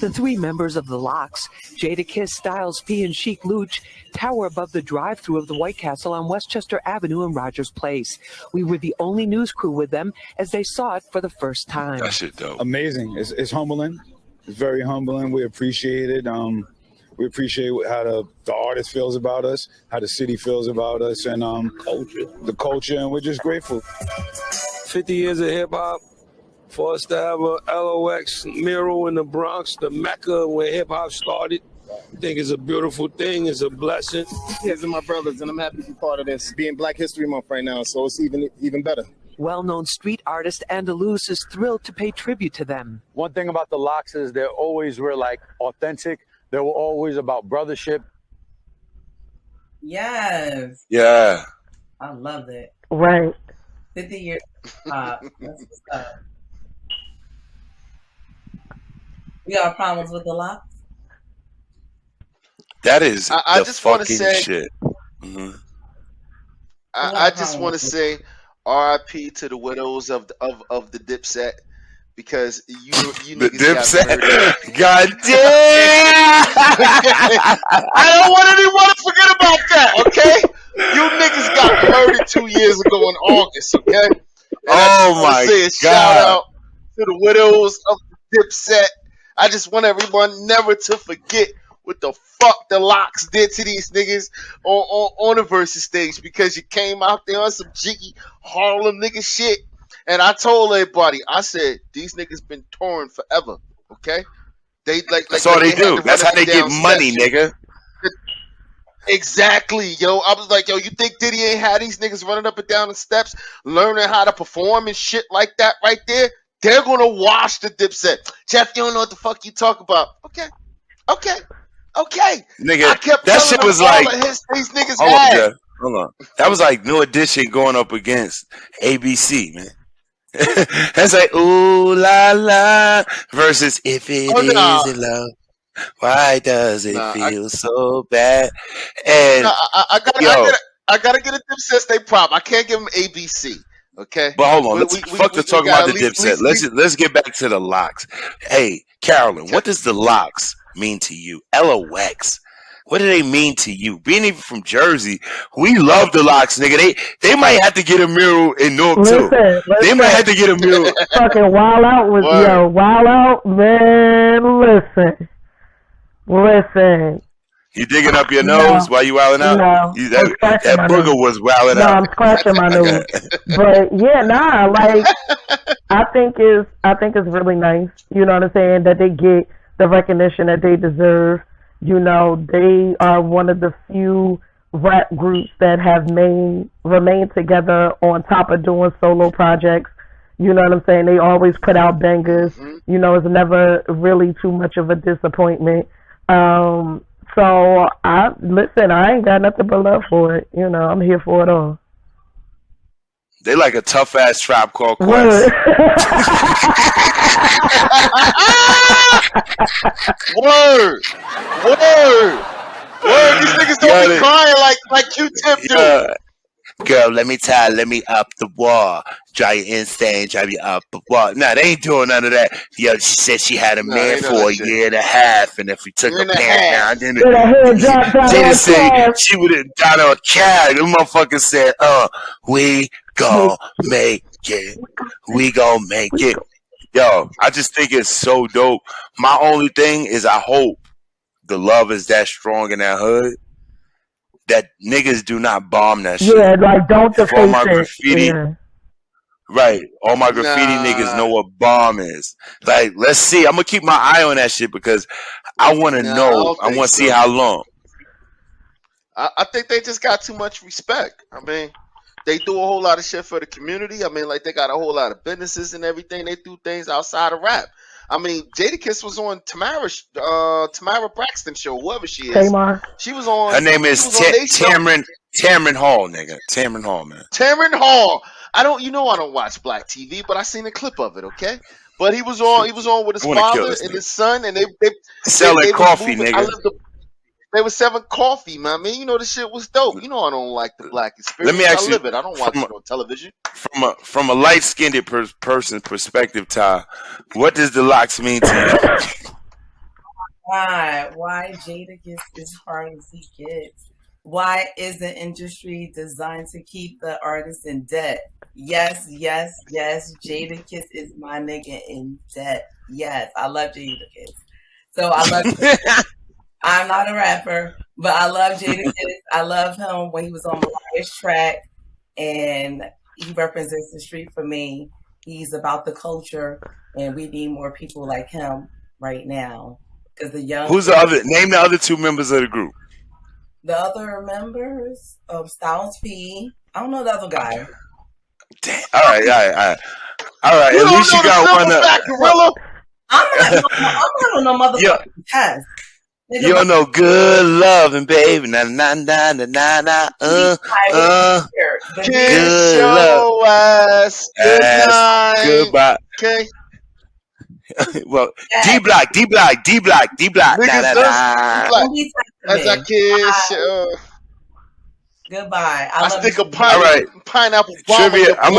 The 3 members of the L.O.X, Jadakiss, Styles P, and Chic Luch, tower above the drive-thru of the White Castle on Westchester Avenue and Rogers Place. We were the only news crew with them as they saw it for the first time. That shit dope. Amazing. It's humbling. It's very humbling. We appreciate it. We appreciate how the artist feels about us, how the city feels about us, and the culture, and we're just grateful. 50 years of hip-hop, for us to have a L.O.X mural in the Bronx, the Mecca where hip-hop started. I think it's a beautiful thing. It's a blessing. These are my brothers, and I'm happy to be part of this. Being Black History Month right now, so it's even better. Well-known street artist Andalus is thrilled to pay tribute to them. One thing about the L.O.X is they always were authentic. They were always about brothership. Yes. Yeah. I love it. Right. 50 years. That's what's up. We got problems with the L.O.X? That is I just want to say shit. Mm-hmm. I just want to say R.I.P. to the widows of the Dipset. Because you the Dipset. God damn! I don't want anyone to forget about that, okay? You niggas got murdered 2 years ago in August, okay? And Oh my shout God. out to the widows of the Dipset. I just want everyone never to forget what the fuck the L.O.X did to these niggas on the versus stage, because you came out there on some jiggy Harlem nigga shit. And I told everybody, I said, these niggas been touring forever, okay? They That's all they do. That's how they get money, steps, nigga. Exactly, yo. I was like, yo, you think Diddy ain't had these niggas running up and down the steps, learning how to perform and shit like that right there? They're gonna wash the Dipset. Jeff, you don't know what the fuck you talk about. Okay. Nigga, I kept that telling shit them was all like, the hits these niggas hold on, had. Jeff. Hold on. That was like New Edition going up against ABC, man. That's like ooh la la versus if it isn't love, why does it feel so bad? And I gotta get a Dipset stay prop. I can't give them ABC. Okay, but hold on, let's fuck the talking about the Dipset. Let's get back to the L.O.X. Hey, Carolyn, what does the L.O.X mean to you? L.O.X. What do they mean to you? Being even from Jersey, we love the L.O.X, nigga. They might have to get a mural in Newark too. They might have to get a mural. Fucking Wild Out was Wild Out, man. Listen. You digging up your nose while you wilding out? No, that booger was wilding out. No, I'm scratching my nose. But yeah, like I think it's really nice. You know what I'm saying? That they get the recognition that they deserve. You know, they are one of the few rap groups that have remained together on top of doing solo projects. You know what I'm saying? They always put out bangers. You know, it's never really too much of a disappointment. So I ain't got nothing but love for it. You know, I'm here for it all. They like a tough ass Tribe Called Quest. Word. These niggas don't be crying like Q-Tip do. Girl, let me up the wall. Drive you insane, drive you up the wall. Nah, they ain't doing none of that. Yo, she said she had a man for a year and a half, and if we took her pants down, then Jada said she would have died on a cab. The motherfucker said, we gon' make it. We gon' make it. Yo, I just think it's so dope. My only thing is I hope the love is that strong in that hood that niggas do not bomb that shit. Yeah, like don't deface all my graffiti, yeah. Right. All my graffiti niggas know what bomb is. Like, let's see. I'm gonna keep my eye on that shit because I wanna know. I wanna see how long. I think they just got too much respect. I mean, they do a whole lot of shit for the community. I mean, like they got a whole lot of businesses and everything. They do things outside of rap. I mean, Jadakiss was on Tamara Braxton show, whoever she is. Tamar. She was on. Her name is Tamron Hall, nigga. Tamron Hall, man. Tamron Hall. I don't watch black TV, but I seen a clip of it. Okay, but he was on with his father and his son, and they selling coffee, nigga. They were selling coffee, man. I mean, you know, the shit was dope. You know, I don't like the black experience. Let me ask you, I live it. I don't watch it on television. From a light-skinned person perspective, Ty, what does the L.O.X mean to you? Why Jada gets as hard as he gets? Why is the industry designed to keep the artist in debt? Yes. Jadakiss is my nigga in debt. Yes, I love Jadakiss. So I love. I'm not a rapper, but I love Jadakiss. I love him when he was on Mariah's track, and he represents the street for me. He's about the culture, and we need more people like him right now. Because the young. Who's the other? Name the other two members of the group. The other members of Styles P. I don't know the other guy. Damn. All right. At least you got one. I'm not on no motherfucking test. You don't know good loving, baby. Na na na na na na. Good love. Good night. Goodbye. Okay. Well, D block. As I kiss. Goodbye. I stick a pineapple trivia. I'm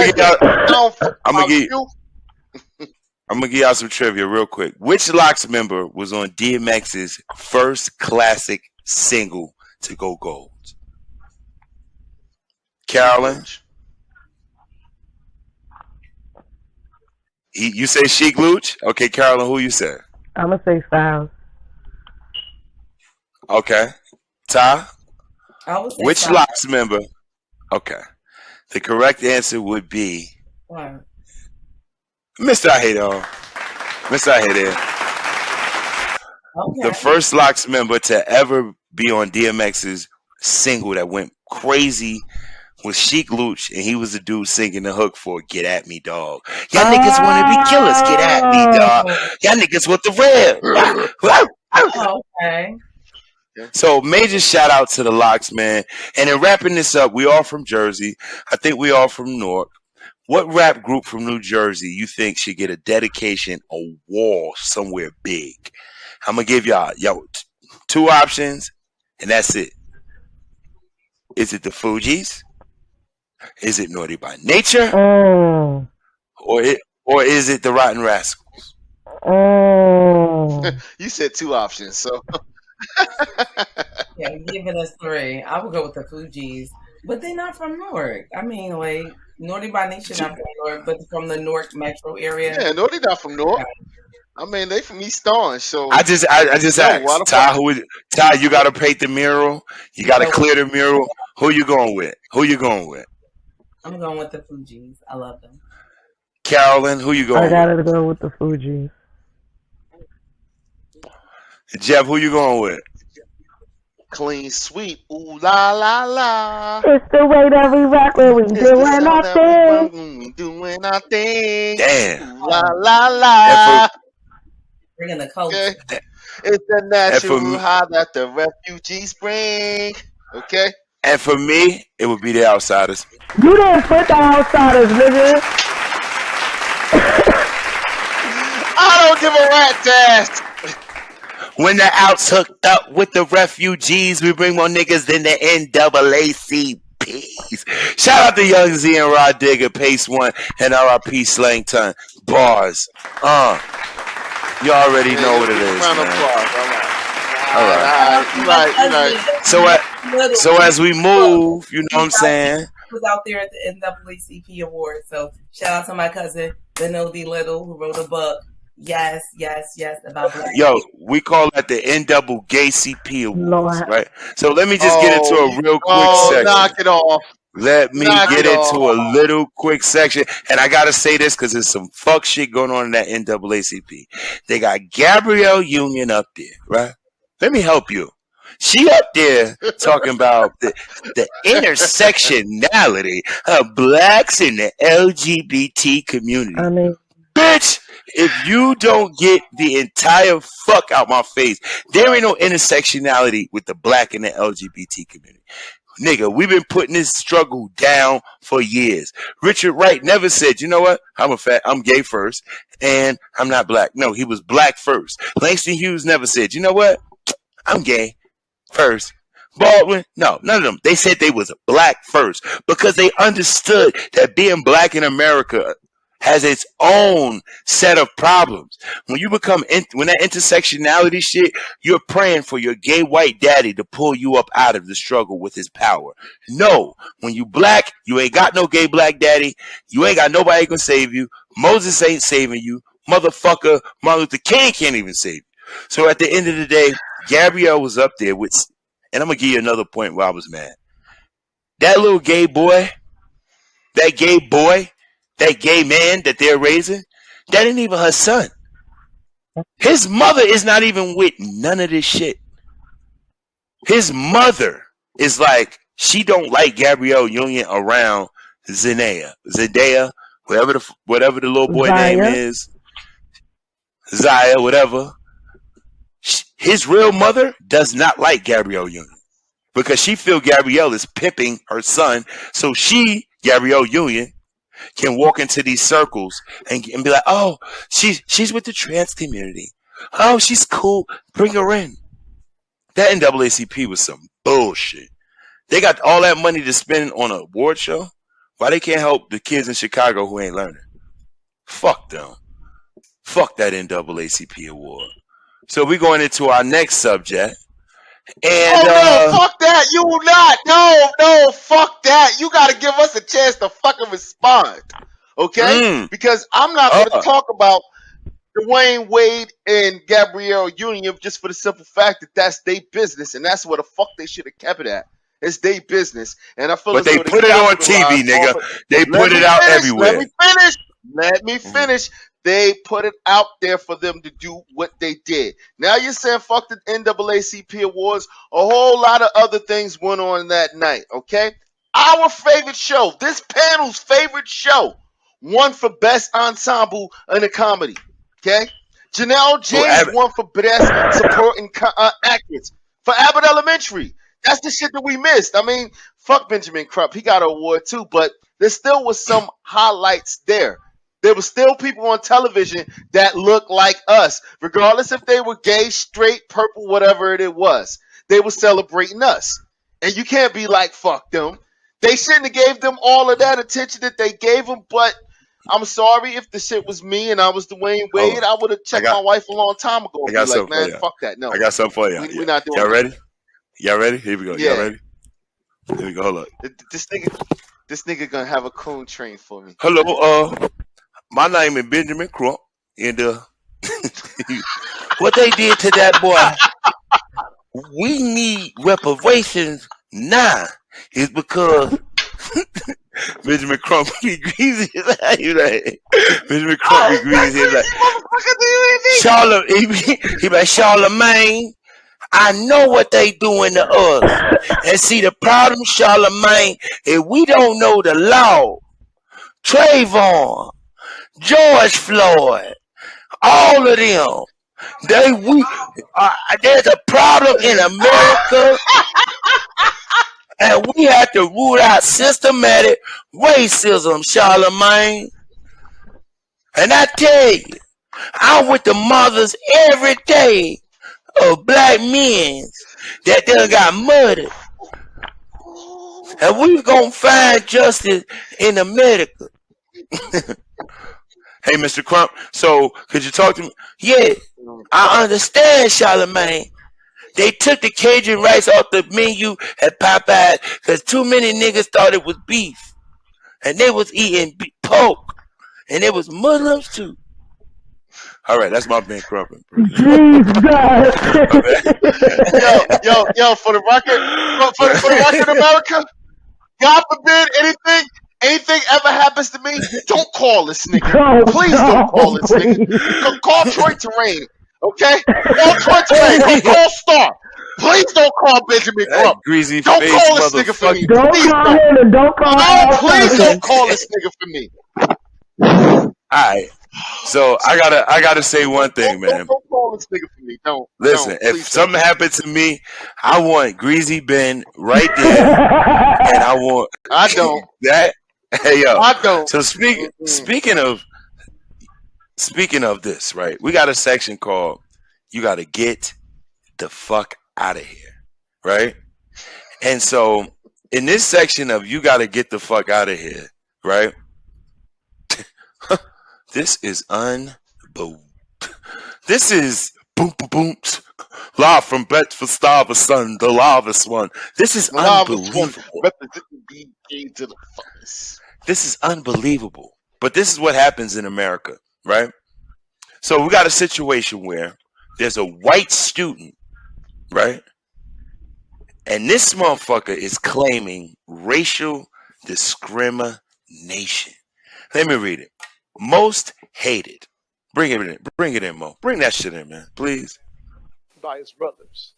gonna give y'all some trivia real quick. Which L.O.X member was on DMX's first classic single to go gold? Carolyn. You say Sheik Luch? Okay, Carolyn, who you say? I'm going to say Styles. Okay. Ty? I would say Which Styles. LOX member? Okay. The correct answer would be What? Mr. I Hate All. Mr. I Hate It. Okay. The first LOX member to ever be on DMX's single that went crazy was Sheik Luch, and he was the dude singing the hook for Get At Me, Dog. Y'all niggas want to be killers. Get at me, dog. Y'all niggas want the real. Okay. So major shout out to the LOX, man. And in wrapping this up, we all from Jersey. I think we all from Newark. What rap group from New Jersey you think should get a dedication, a wall somewhere big? I'm going to give y'all two options, and that's it. Is it the Fugees? Is it Naughty by Nature? Or is it the Rotten Rascals? You said two options, so. Yeah, giving us three. I would go with the Fugees. But they're not from Newark. I mean, like, Naughty by Nature not from Newark, but from the Newark metro area. Yeah, Naughty not from Newark. I mean, they from East Orange, so. I just asked. Ty, Ty, you got to paint the mural. You got to clear the mural. Who you going with? I'm going with the Fugees. I love them. Carolyn, who you going with? I gotta go with the Fugees. Jeff, who you going with? Clean sweep. Ooh la la la. It's the way that we rock when we doing our thing. Doing our thing. Damn. Ooh la la la. Bringing the culture. Okay. It's the natural high that the refugees bring. Okay. And for me, it would be the Outsiders. You didn't put the Outsiders, nigga. I don't give a rat's ass. When the outs hooked up with the refugees, we bring more niggas than the NAACPs. Shout out to Young Z and Rod Digger, Pace One, and RIP Slangton. Bars. You already know what it is, man. All right. So as we move, you know what I'm saying? Was out there at the NAACP Awards. So shout out to my cousin, Leno D. Little, who wrote a book. Yes, about black. Yo, we call that the NAACP Awards, right? So let me just get into a real quick section. Knock it off. Let me get into a little quick section. And I got to say this because there's some fuck shit going on in that NAACP. They got Gabrielle Union up there, right? Let me help you. She up there talking about the intersectionality of blacks in the LGBT community. I mean, bitch, if you don't get the entire fuck out my face, there ain't no intersectionality with the black and the LGBT community. Nigga, we've been putting this struggle down for years. Richard Wright never said, you know what? I'm gay first, and I'm not black. No, he was black first. Langston Hughes never said, you know what? I'm gay first. Baldwin, no, none of them. They said they was black first because they understood that being black in America has its own set of problems. When you become, when that intersectionality shit, you're praying for your gay white daddy to pull you up out of the struggle with his power. No, when you black, you ain't got no gay black daddy. You ain't got nobody gonna save you. Moses ain't saving you. Motherfucker, Martin Luther King can't even save you. So at the end of the day, Gabrielle was up there with, and I'm gonna give you another point where I was mad. That little gay boy, that gay man that they're raising, that ain't even her son. His mother is not even with none of this shit. His mother is like, she don't like Gabrielle Union around Zendaya, whatever the little boy name is, Zaya, whatever. His real mother does not like Gabrielle Union because she feel Gabrielle is pimping her son, so she, Gabrielle Union, can walk into these circles and be like, oh, she's with the trans community. Oh, she's cool. Bring her in. That NAACP was some bullshit. They got all that money to spend on an award show. Why they can't help the kids in Chicago who ain't learning? Fuck them. Fuck that NAACP award. So we're going into our next subject. And no, fuck that. You will not. No, fuck that. You got to give us a chance to fucking respond. Okay? Because I'm not going to talk about Dwayne Wade and Gabrielle Union just for the simple fact that that's their business, and that's where the fuck they should have kept it at. It's their business, and I feel. But they put it on TV, nigga. They put it out everywhere. Let me finish. They put it out there for them to do what they did. Now you're saying fuck the NAACP awards. A whole lot of other things went on that night. Okay, our favorite show, this panel's favorite show, won for best ensemble in a comedy. Okay, Janelle James won for best supporting actress for Abbott Elementary. That's the shit that we missed. I mean, fuck Benjamin Crump. He got an award too, but there still was some highlights there. There were still people on television that looked like us, regardless if they were gay, straight, purple, whatever it was. They were celebrating us. And you can't be like, fuck them. They shouldn't have gave them all of that attention that they gave them, but I'm sorry if the shit was me and I was Dwayne Wade. I would have checked my wife a long time ago and be like, man, fuck that. No. I got something for you. We're not doing Y'all ready? Y'all ready? Here we go. Yeah. Y'all ready? Here we go. Hold up. This nigga gonna have a coon train for me. Hello, my name is Benjamin Crump, and what they did to that boy, we need reparations now, is because Benjamin Crump be greasy. Benjamin Crump be greasy. He like Charlemagne. I know what they doing to us. And see, the problem, Charlemagne, is we don't know the law. Trayvon, George Floyd, all of them. There's a problem in America, and we have to root out systematic racism, Charlemagne. And I tell you, I'm with the mothers every day of black men that done got murdered. And we gonna find justice in America. Hey, Mr. Crump, so could you talk to me? Yeah, I understand, Charlemagne. They took the Cajun rice off the menu at Popeyes because too many niggas thought it was beef. And they was eating pork. And it was Muslims too. All right, that's my Ben Crump. Jesus. yo, for the record, America, God forbid anything ever happens to me, don't call this nigga. Please don't call this nigga. Call Troy Terrain, okay? Call Troy Terrain. Call Star. Please don't call Benjamin Crump. Greasy don't face, call this nigga for me. Don't Please call him and don't call him. Please don't call this nigga for me. All right. So I gotta say one thing, man. Don't call this nigga for me. Don't. Listen, if something happened to me, I want Greasy Ben right there, and I want. I don't. That. Hey yo. I don't. So speaking of this, right? We got a section called "You Gotta Get the Fuck Out of Here," right? And so in this section of "You Gotta Get the Fuck Out of Here," right? This is This is boom boom booms live from Bedford-Stuyvesant, the lava's one. This is unbelievable. This is unbelievable. But this is what happens in America, right? So we got a situation where there's a white student, right? And this motherfucker is claiming racial discrimination. Let me read it. Most hated. Bring it in, Mo. Bring that shit in, man, please. By his brothers.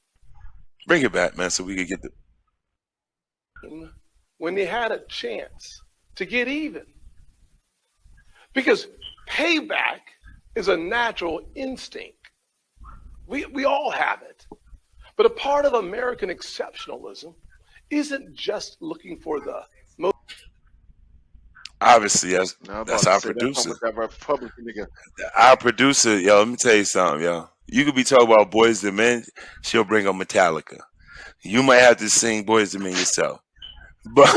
Bring it back, man, so we can get the. When they had a chance to get even. Because payback is a natural instinct. We all have it. But a part of American exceptionalism isn't just looking for the most. Obviously, that's our producer. Our producer, yo, let me tell you something, yo. You could be talking about Boys II Men, she'll bring up Metallica. You might have to sing Boys II Men yourself. But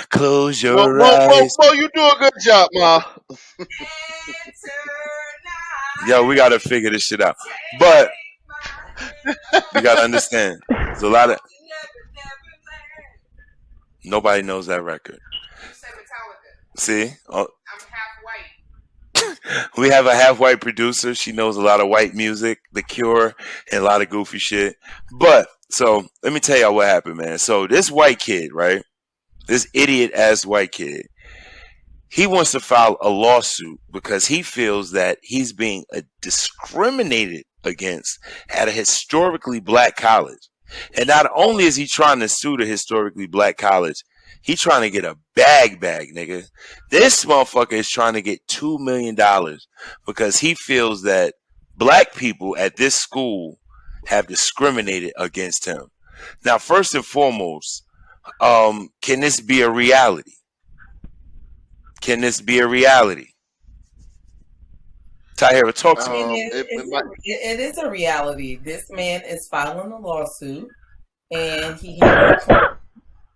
close your eyes. Whoa, you do a good job, Ma. Yo, we gotta figure this shit out. But You gotta understand. There's a lot of nobody knows that record. See, we have a half white producer. She knows a lot of white music, The Cure, and a lot of goofy shit. But so let me tell y'all what happened, man. So this white kid, right? This idiot ass white kid, he wants to file a lawsuit because he feels that he's being discriminated against at a historically black college. And not only is he trying to sue the historically black college, he's trying to get a bag, nigga. This motherfucker is trying to get $2 million because he feels that black people at this school have discriminated against him. Now, first and foremost, can this be a reality? Can this be a reality? Tahira, talk to me. It is a reality. This man is filing a lawsuit, and he has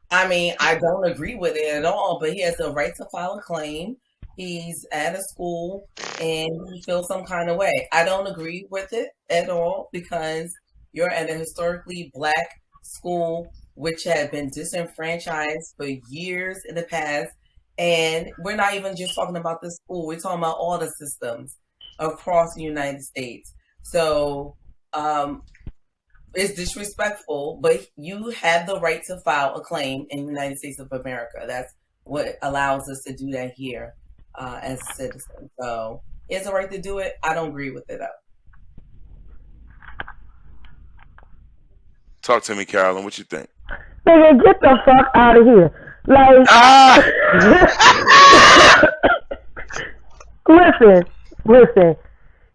I mean, I don't agree with it at all, but he has the right to file a claim. He's at a school, and he feels some kind of way. I don't agree with it at all because you're at a historically black school, which had been disenfranchised for years in the past. And we're not even just talking about this school. We're talking about all the systems across the United States. So it's disrespectful, but you have the right to file a claim in the United States of America. That's what allows us to do that here as a citizen. So he has a right to do it. I don't agree with it, though. Talk to me, Carolyn. What you think? Nigga, get the fuck out of here. Like, listen.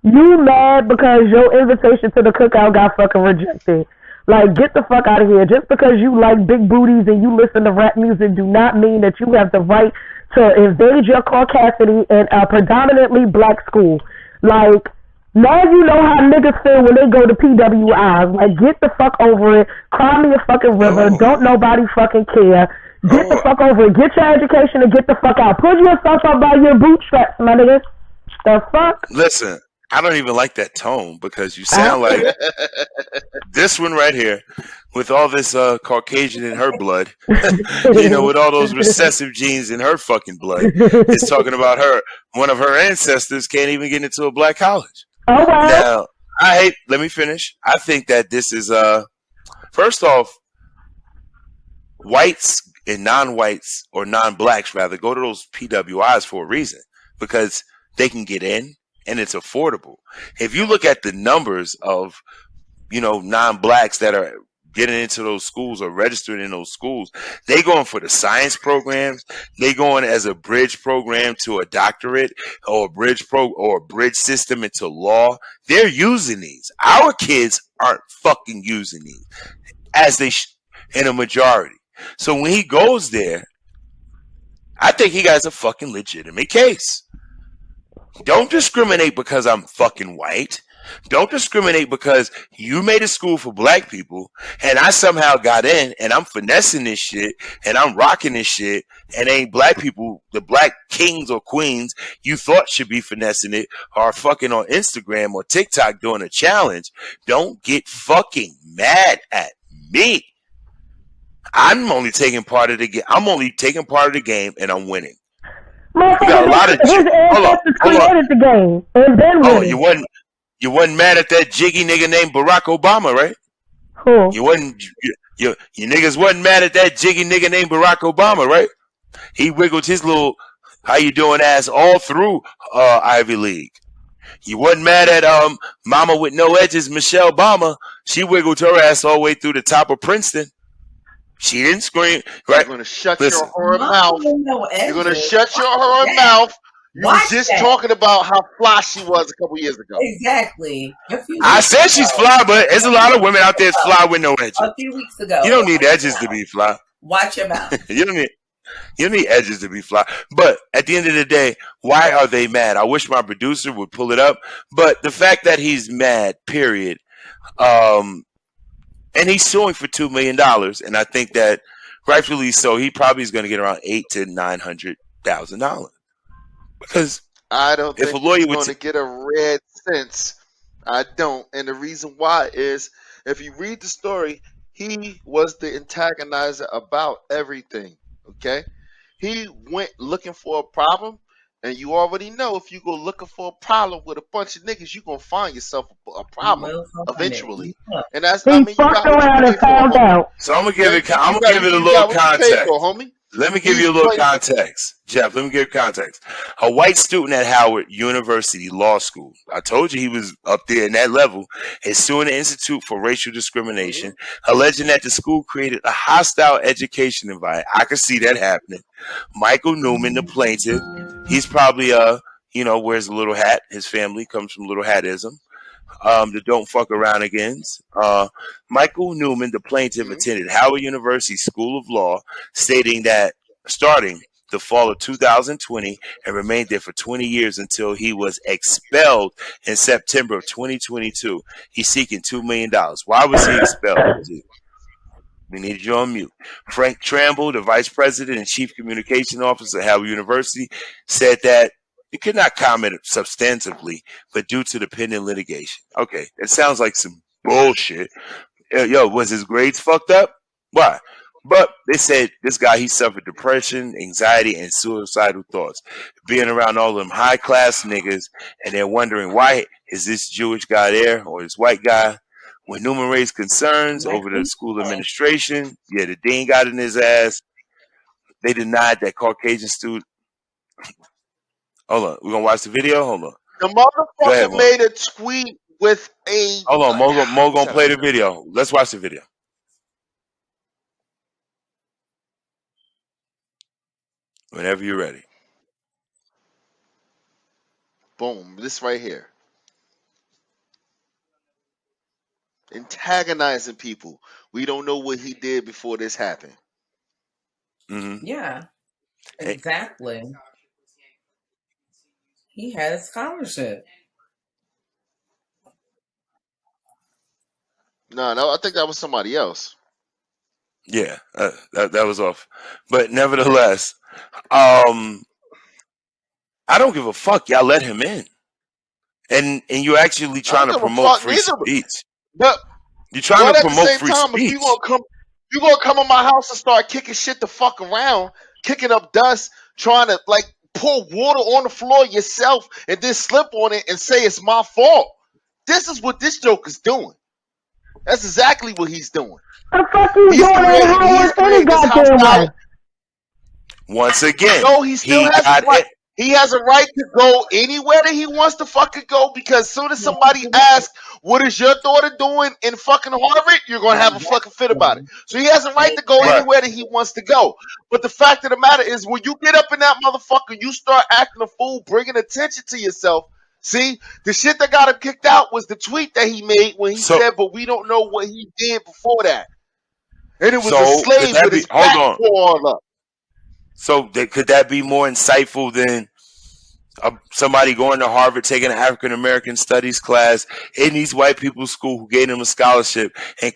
You mad because your invitation to the cookout got fucking rejected. Like, get the fuck out of here. Just because you like big booties and you listen to rap music do not mean that you have the right to invade your caucasity in a predominantly black school. Like, now you know how niggas feel when they go to PWIs. Like, get the fuck over it. Cry me a fucking river. Don't nobody fucking care. Get the fuck over it. Get your education and get the fuck out. Pull yourself up by your bootstraps, my nigga. The fuck? Listen, I don't even like that tone because you sound like this one right here with all this Caucasian in her blood, you know, with all those recessive genes in her fucking blood. It's talking about her. One of her ancestors can't even get into a black college. Oh, wow. Now, let me finish. I think that this is, first off, whites and non-whites or non-blacks rather go to those PWIs for a reason because they can get in and it's affordable. If you look at the numbers of, you know, non-blacks that are getting into those schools or registered in those schools, they going for the science programs. They going as a bridge program to a doctorate or a bridge system into law. They're using these. Our kids aren't fucking using these as they in a majority. So when he goes there, I think he has a fucking legitimate case. Don't discriminate because I'm fucking white. Don't discriminate because you made a school for black people and I somehow got in and I'm finessing this shit and I'm rocking this shit and ain't black people, the black kings or queens you thought should be finessing it are fucking on Instagram or TikTok doing a challenge. Don't get fucking mad at me. I'm only taking part of the game. I'm only taking part of the game and I'm winning. You got a lot of created the game and then winning. You wasn't mad at that jiggy nigga named Barack Obama, right? Who? You wasn't. You niggas wasn't mad at that jiggy nigga named Barack Obama, right? He wiggled his little "how you doing" ass all through Ivy League. You wasn't mad at Mama with no edges, Michelle Obama. She wiggled her ass all the way through the top of Princeton. She didn't scream. Right? You're gonna shut your whore mouth. You're gonna shut your whore mouth. You were just talking about how fly she was a couple years ago. Exactly. I said she's fly, but there's a lot of women out there that's fly with no edges. A few weeks ago. You don't need edges to be fly. Watch your mouth. You don't need edges to be fly. But at the end of the day, why are they mad? I wish my producer would pull it up. But the fact that he's mad, period. And he's suing for $2 million. And I think that rightfully so, he probably is going to get around $800,000 to $900,000. Because I don't think if a lawyer he's going to get a red cent I don't. And the reason why is if you read the story, he was the antagonizer about everything. Okay? He went looking for a problem, and you already know if you go looking for a problem with a bunch of niggas, you're gonna find yourself a problem eventually. And that's He fucked around and found out. So I'm gonna give it a little context. Homie. Let me give you a little context, Jeff. Let me give you context. A white student at Howard University Law School. I told you he was up there in that level. Is suing the Institute for Racial Discrimination, alleging that the school created a hostile education environment. I could see that happening. Michael Newman, the plaintiff, he's probably wears a little hat. His family comes from little hatism. The don't fuck around agains. Michael Newman, the plaintiff, attended Howard University School of Law, stating that starting the fall of 2020 and remained there for 20 years until he was expelled in September of 2022. He's seeking $2 million. Why was he expelled? We need you on mute. Frank Tramble, the vice president and chief communication officer at Howard University, said that he could not comment substantively, but due to the pending litigation. Okay, it sounds like some bullshit. Yo, was his grades fucked up? Why? But they said this guy, he suffered depression, anxiety, and suicidal thoughts. Being around all them high-class niggas, and they're wondering, why is this Jewish guy there or this white guy? When Newman raised concerns over the school administration, the dean got in his ass. They denied that Caucasian student. Hold on, we're gonna watch the video. Hold on. The motherfucker made a tweet with a. Hold on, Mo gonna play the video. Let's watch the video. Whenever you're ready. Boom! This right here. Antagonizing people. We don't know what he did before this happened. Mm-hmm. Yeah, exactly. He had a scholarship. No, I think that was somebody else. Yeah, that was off. But nevertheless, I don't give a fuck. Y'all let him in, and you're actually trying to promote free speech. But you're trying to promote free time, speech. If you gonna come in my house and start kicking shit the fuck around, kicking up dust, trying to pour water on the floor yourself and then slip on it and say it's my fault. This is what this joker's doing. That's exactly what he's doing. The fuck you doing in Howard any goddamn way? Once again, no, he still has a right. He has a right to go anywhere that he wants to fucking go, because as soon as somebody asks, what is your daughter doing in fucking Harvard, you're going to have a fucking fit about it. So he has a right to go anywhere that he wants to go. But the fact of the matter is, when you get up in that motherfucker, you start acting a fool, bringing attention to yourself. See, the shit that got him kicked out was the tweet that he made when he said, but we don't know what he did before that. And it was a slave with his back all up. So could that be more insightful than somebody going to Harvard, taking an African American studies class in these white people's school who gave them a scholarship and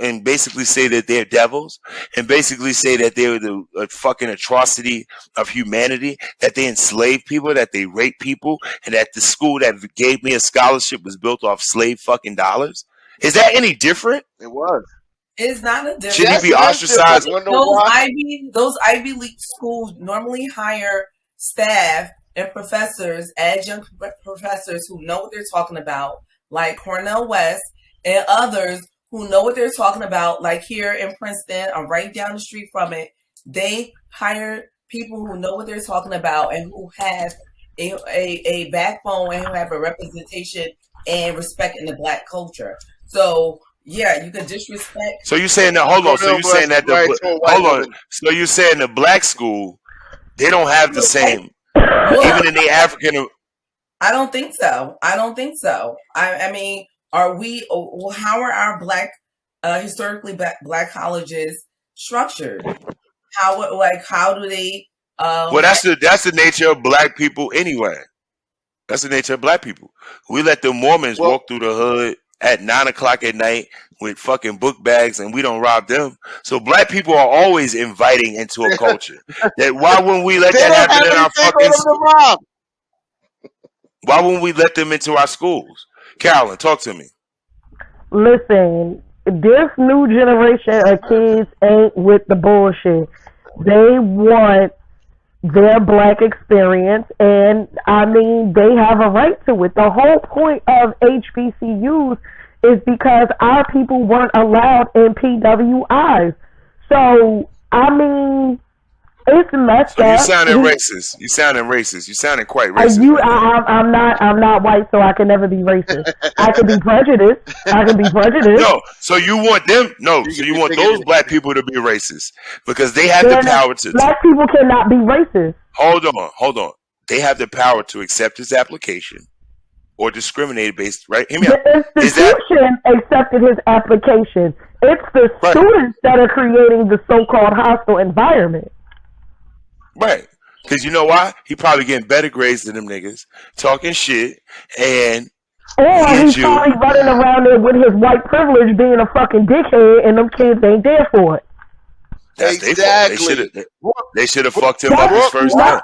and basically say that they're devils, and basically say that they were the fucking atrocity of humanity, that they enslaved people, that they raped people, and that the school that gave me a scholarship was built off slave fucking dollars? Is that any different? It was. It's not a difference. Should he be ostracized? Those Ivy League schools normally hire staff and professors, adjunct professors who know what they're talking about, like Cornell West, and others who know what they're talking about, like here in Princeton, I'm right down the street from it. They hire people who know what they're talking about and who have a backbone and who have a representation and respect in the Black culture. So yeah, you can disrespect. So you're saying that? Hold on. So you're saying that So you're saying the Black school, they don't have the same, even in the African. I don't think so. I mean, how are our Black, historically Black colleges structured? How do they? Well, that's the nature of Black people anyway. That's the nature of Black people. We let the Mormons walk through the hood at 9 o'clock at night with fucking book bags, and we don't rob them. So Black people are always inviting into a culture. That why wouldn't we let that happen in our fucking schools? Why wouldn't we let them into our schools? Carolyn, talk to me. Listen, this new generation of kids ain't with the bullshit. They want their black experience, and I mean, they have a right to it. The whole point of HBCUs is because our people weren't allowed in PWIs. So, I mean, it's messed So up. you sounding racist. You sounding racist. You sounding quite racist. I'm not white, so I can never be racist. I can be prejudiced. No, so you want them? No, so you want those black people to be racist because they have the power to. Black people cannot be racist. Hold on. They have the power to accept his application or discriminate based. Right? Hear me out. The institution accepted his application. It's the students that are creating the so-called hostile environment. Right. Because you know why? He probably getting better grades than them niggas, talking shit, and or he's probably running around there with his white privilege being a fucking dickhead, and them kids ain't there for it. That's exactly. They should have fucked him up his first time.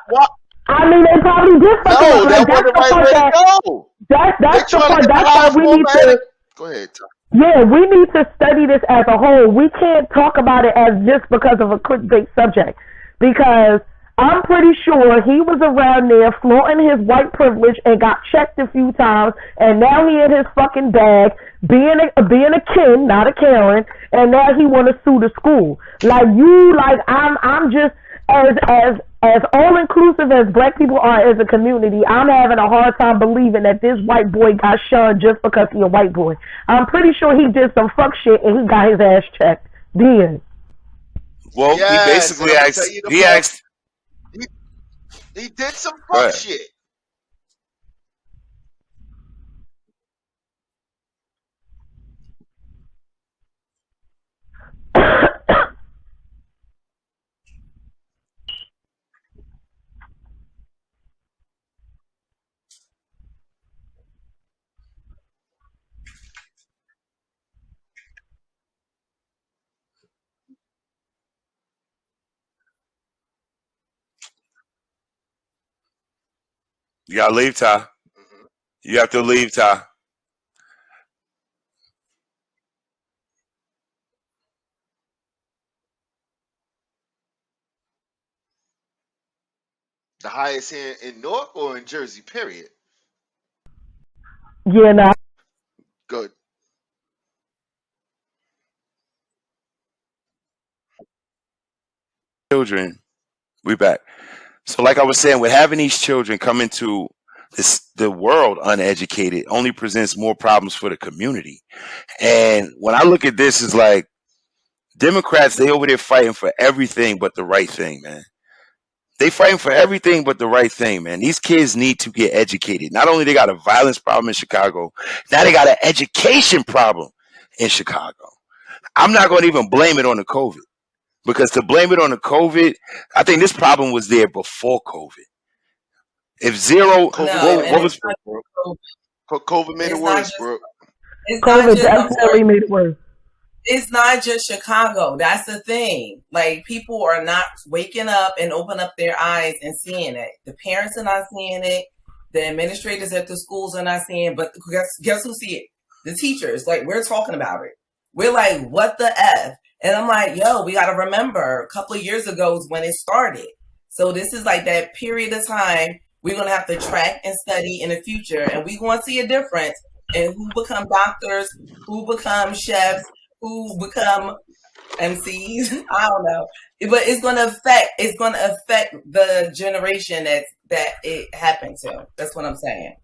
I mean, they probably did fuck him up. No, that wasn't the right way to go. That's the point. That's why we need to. Go ahead, Tom. Yeah, we need to study this as a whole. We can't talk about it as just because of a clickbait subject, because I'm pretty sure he was around there flaunting his white privilege and got checked a few times, and now he in his fucking bag, being a Ken, not a Karen, and now he want to sue the school. I'm just as all inclusive as black people are as a community. I'm having a hard time believing that this white boy got shunned just because he a white boy. I'm pretty sure he did some fuck shit and he got his ass checked. Then. Well, he basically asked. He did some fuck shit. You gotta leave, Ty. You have to leave, Ty. The highest here in Newark or in Jersey, period? Yeah, nah. Good. Children, we back. So like I was saying, with having these children come into the world uneducated only presents more problems for the community. And when I look at this, it's like Democrats, they over there fighting for everything but the right thing, man. They fighting for everything but the right thing, man. These kids need to get educated. Not only they got a violence problem in Chicago, now they got an education problem in Chicago. I'm not going to even blame it on the COVID. Because to blame it on the COVID, I think this problem was there before COVID. If zero, what was COVID made it worse, bro. COVID definitely made it worse. It's not just Chicago. That's the thing. Like, people are not waking up and open up their eyes and seeing it. The parents are not seeing it. The administrators at the schools are not seeing it. But guess who see it? The teachers. Like, we're talking about it. We're like, what the F? And I'm like, yo, we got to remember a couple of years ago is when it started. So this is like that period of time we're going to have to track and study in the future. And we're going to see a difference in who become doctors, who become chefs, who become MCs. I don't know. But it's going to affect the generation that it happened to. That's what I'm saying.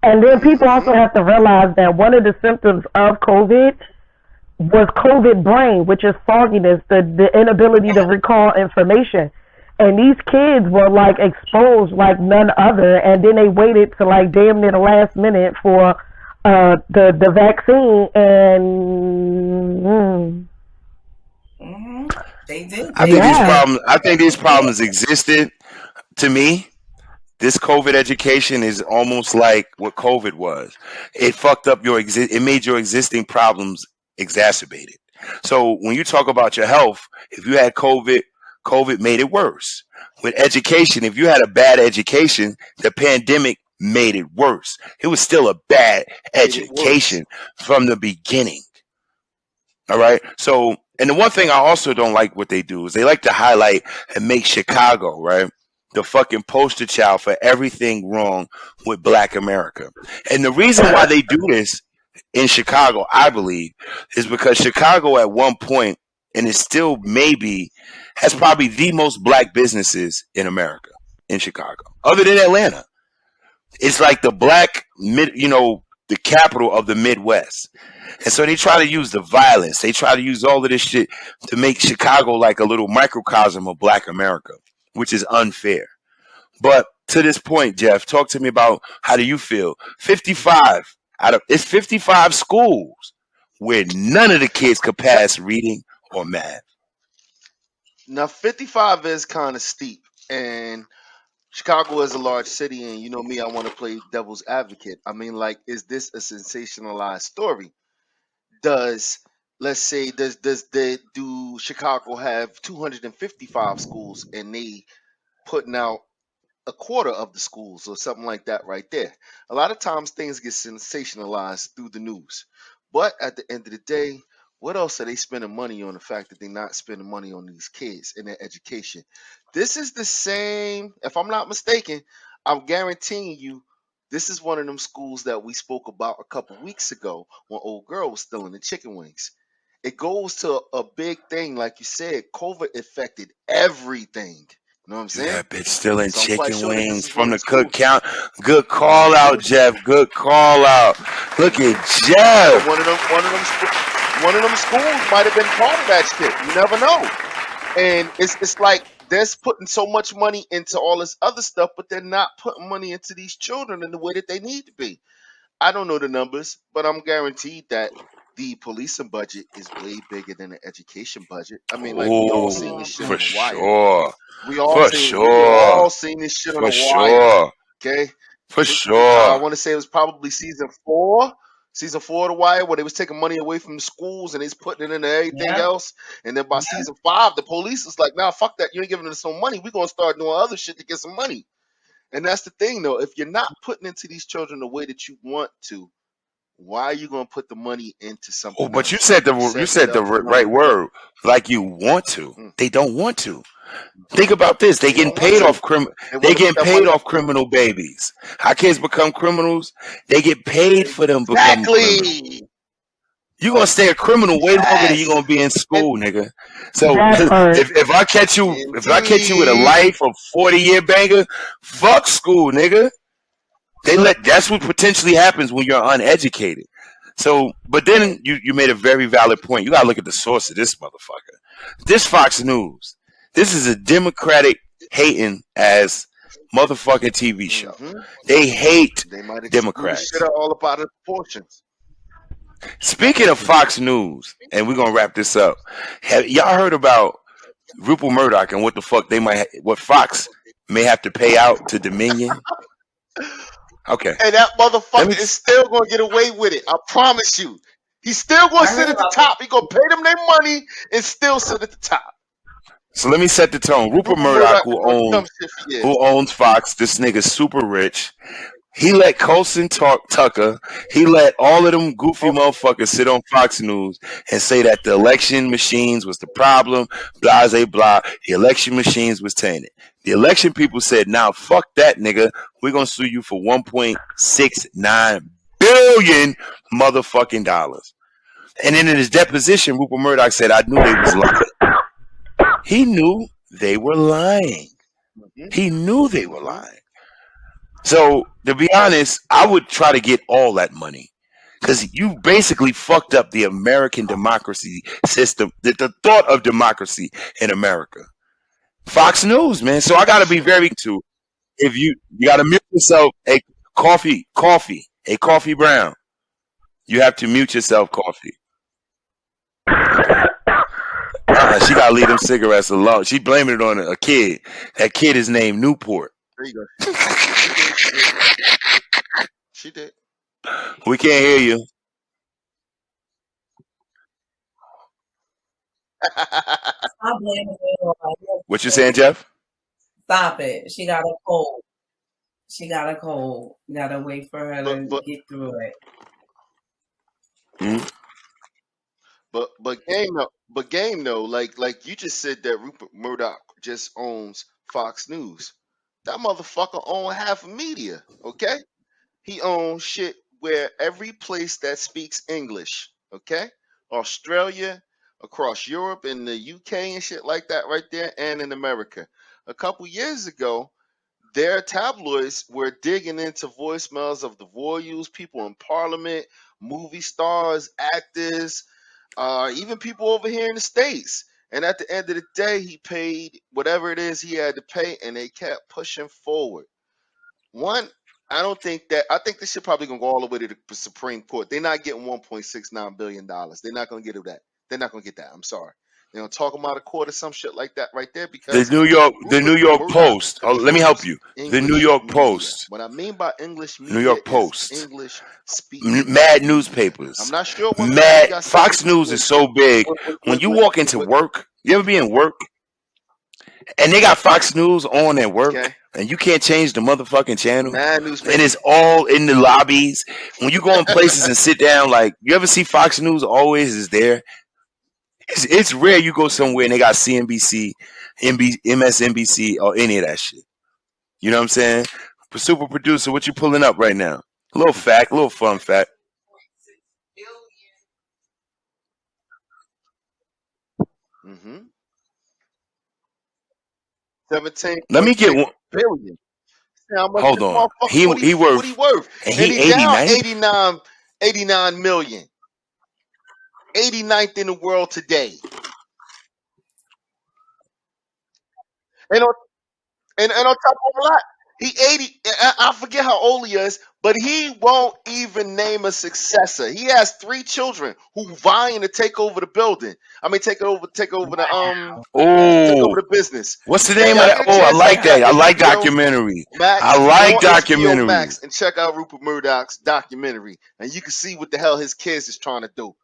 And then people also have to realize that one of the symptoms of COVID was COVID brain, which is fogginess, the inability to recall information. And these kids were like exposed like none other, and then they waited to like damn near the last minute for the vaccine, and they did. I think these problems existed. To me, this COVID education is almost like what COVID was. It fucked up it made your existing problems exacerbated. So when you talk about your health, if you had COVID made it worse. With education, if you had a bad education, the pandemic made it worse. It was still a bad education from the beginning. All right. So, and the one thing I also don't like what they do is they like to highlight and make Chicago, right, the fucking poster child for everything wrong with Black America. And the reason why they do this in Chicago, I believe, is because Chicago at one point, and it still maybe, has probably the most black businesses in America, in Chicago, other than Atlanta. It's like the black the capital of the Midwest. And so they try to use the violence. They try to use all of this shit to make Chicago like a little microcosm of Black America, which is unfair. But to this point, Jeff, talk to me about how do you feel? 55 it's 55 schools where none of the kids could pass reading or math. Now, 55 is kind of steep, and Chicago is a large city, and you know me, I want to play devil's advocate. I mean, like, is this a sensationalized story? Does do Chicago have 255 schools and they putting out a quarter of the schools or something like that right there? A lot of times things get sensationalized through the news, but at the end of the day, what else are they spending money on? The fact that they're not spending money on these kids and their education. This is the same, if I'm not mistaken, I'm guaranteeing you, this is one of them schools that we spoke about a couple weeks ago when old girl was still in the chicken wings. It goes to a big thing, like you said, COVID affected everything. You know what I'm saying? That bitch still in So I'm quite chicken sure that this wings is from one of the the schools. cook count. Good call out, Jeff. Good call out. Look at Jeff. So one of them schools might have been part of that shit. You never know. And it's like they're putting so much money into all this other stuff, but they're not putting money into these children in the way that they need to be. I don't know the numbers, but I'm guaranteed that the policing budget is way bigger than the education budget. I mean, like, we all seen this shit For on the wire. sure. We all For seen this shit on For the wire. sure. Okay. For I sure. want to say it was probably season four of The Wire, where they was taking money away from the schools and they was putting it into everything else. And then by season 5, the police was like, nah, fuck that. You ain't giving us some money. We're going to start doing other shit to get some money. And that's the thing, though. If you're not putting into these children the way that you want to, why are you going to put the money into something But you else? said the right word. Like you want to. They don't want to. Think about this. They getting paid off criminal babies. How kids become criminals? They get paid for them become criminals. You're gonna stay a criminal way longer than you're gonna be in school, nigga. So if I catch you with a life of 40-year banger, fuck school, nigga. That's what potentially happens when you're uneducated. So, but then you made a very valid point. You gotta look at the source of this motherfucker. This Fox News. This is a Democratic hating ass motherfucking TV show. They hate Democrats. Shit all about the proportions. Speaking of Fox News, and we're gonna wrap this up. Have y'all heard about Rupert Murdoch and what the fuck what Fox may have to pay out to Dominion? Okay. And that motherfucker is still gonna get away with it. I promise you. He's still gonna sit at the top. He gonna pay them their money and still sit at the top. So let me set the tone. Rupert Murdoch, who owns Fox, this nigga's super rich. He let Colson Tucker, he let all of them goofy motherfuckers sit on Fox News and say that the election machines was the problem, blah, blah, blah. The election machines was tainted. The election people said, now fuck that, nigga. We're going to sue you for $1.69 billion motherfucking dollars. And then in his deposition, Rupert Murdoch said, I knew they was lying. He knew they were lying. He knew they were lying. So, to be honest, I would try to get all that money because you basically fucked up the American democracy system, the thought of democracy in America. Fox News, man. So I got to be very if you got to mute yourself. A coffee brown. You have to mute yourself, coffee. She got to leave them cigarettes alone. She blaming it on a kid. That kid is named Newport. There you go. She did. We can't hear you. Stop blaming me on my What you saying, Jeff? Stop it. She got a cold. She got a cold. Gotta wait for her to get through it. Mm-hmm. But game though, like you just said that Rupert Murdoch just owns Fox News. That motherfucker owns half of media. Okay, he owns shit where every place that speaks English. Okay, Australia, across Europe and the UK and shit like that, right there, and in America. A couple years ago, their tabloids were digging into voicemails of the royals, people in parliament, movie stars, actors, even people over here in the States. And at the end of the day, he paid whatever it is he had to pay, and they kept pushing forward. One, I think this shit probably gonna go all the way to the Supreme Court. They're not getting $1.69 billion. They're not gonna get that. They're not gonna get that. I'm sorry. They're gonna talk them out of court or some shit like that right there because The New York Murdoch Post. Oh, let me help controls you. The English New York media. Post. What I mean by English New media York is Post. English speaking Mad media. newspapers. I'm not sure what Mad got Fox News is so big. When you walk into with work, you ever be in work and they got Fox News on at work, okay, and you can't change the motherfucking channel, mad and newspaper. it's all in the lobbies. When you go in places and sit down, like you ever see Fox News always is there. It's rare you go somewhere and they got CNBC, MSNBC, or any of that shit. You know what I'm saying? Super producer, what you pulling up right now? A little fact, a little fun fact. Mm-hmm. 17.6 Let me get one. billion. See how much Hold this on. motherfucker what he worth? And And he he down 89. 89 million. 89th in the world today. And on top of a lot, he 80. I forget how old he is, but he won't even name a successor. He has 3 children who vying to take over the building. I mean, take over take over the business. What's the If name of y'all that? get a Oh, I chance, like that. I like HBO documentary. Max, I go like on HBO documentary. Max and check out Rupert Murdoch's documentary, and you can see what the hell his kids is trying to do.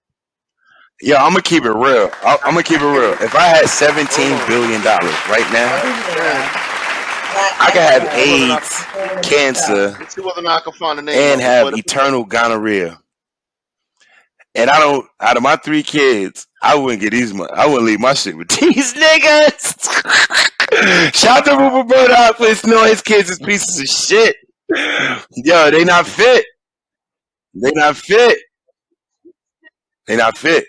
Yeah, I'm gonna keep it real. I'm gonna keep it real. If I had $17 billion right now, I could have AIDS, cancer, Let's see whether or not I can find the name and of it. have But eternal gonorrhea. And I don't. Out of my 3 kids, I wouldn't get these. I wouldn't leave my shit with these niggas. Shout out to Rupert Murdoch for knowing his kids is pieces of shit. Yo, they not fit. They not fit. They not fit.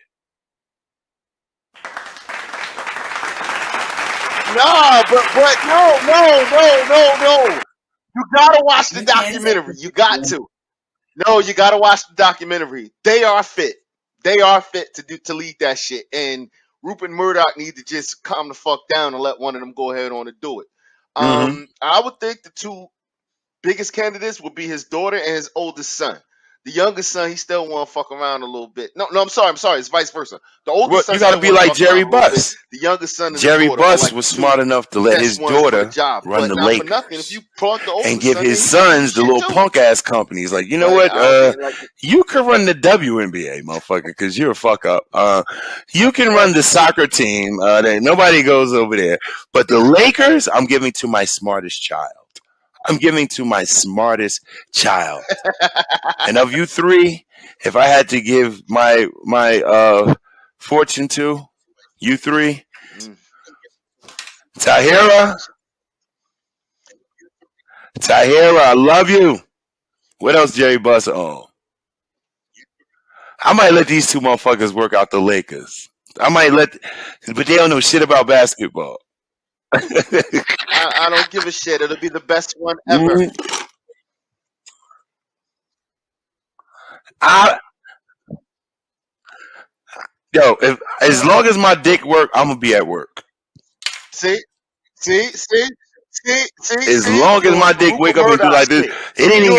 nah, but no. You gotta watch the documentary. You got to. No, you gotta watch the documentary. They are fit. They are fit to lead that shit. And Rupert Murdoch need to just calm the fuck down and let one of them go ahead on and do it. Mm-hmm. I would think the 2 biggest candidates would be his daughter and his oldest son. The youngest son, he still want to fuck around a little bit. No, I'm sorry. It's vice versa. The oldest son, you got to be like Jerry Buss. The youngest son, and Jerry the daughter Buss like was smart enough to let his daughter run the Not for nothing, if Lakers you plug the and oldest give son, his then he can do sons the shit little too. punk ass companies. Like, you know Like, what? You can run the WNBA, motherfucker, because you're a fuck up. You can run the soccer team. Nobody goes over there. But the Lakers, I'm giving to my smartest child. I'm giving to my smartest child. And of you 3, if I had to give my fortune to you 3, Tahira, I love you. What else Jerry Buss on? I might let these 2 motherfuckers work out the Lakers. But they don't know shit about basketball. I don't give a shit. It'll be the best one ever. As long as my dick work, I'm gonna be at work. See. As long as my dick wake up and do like this, it ain't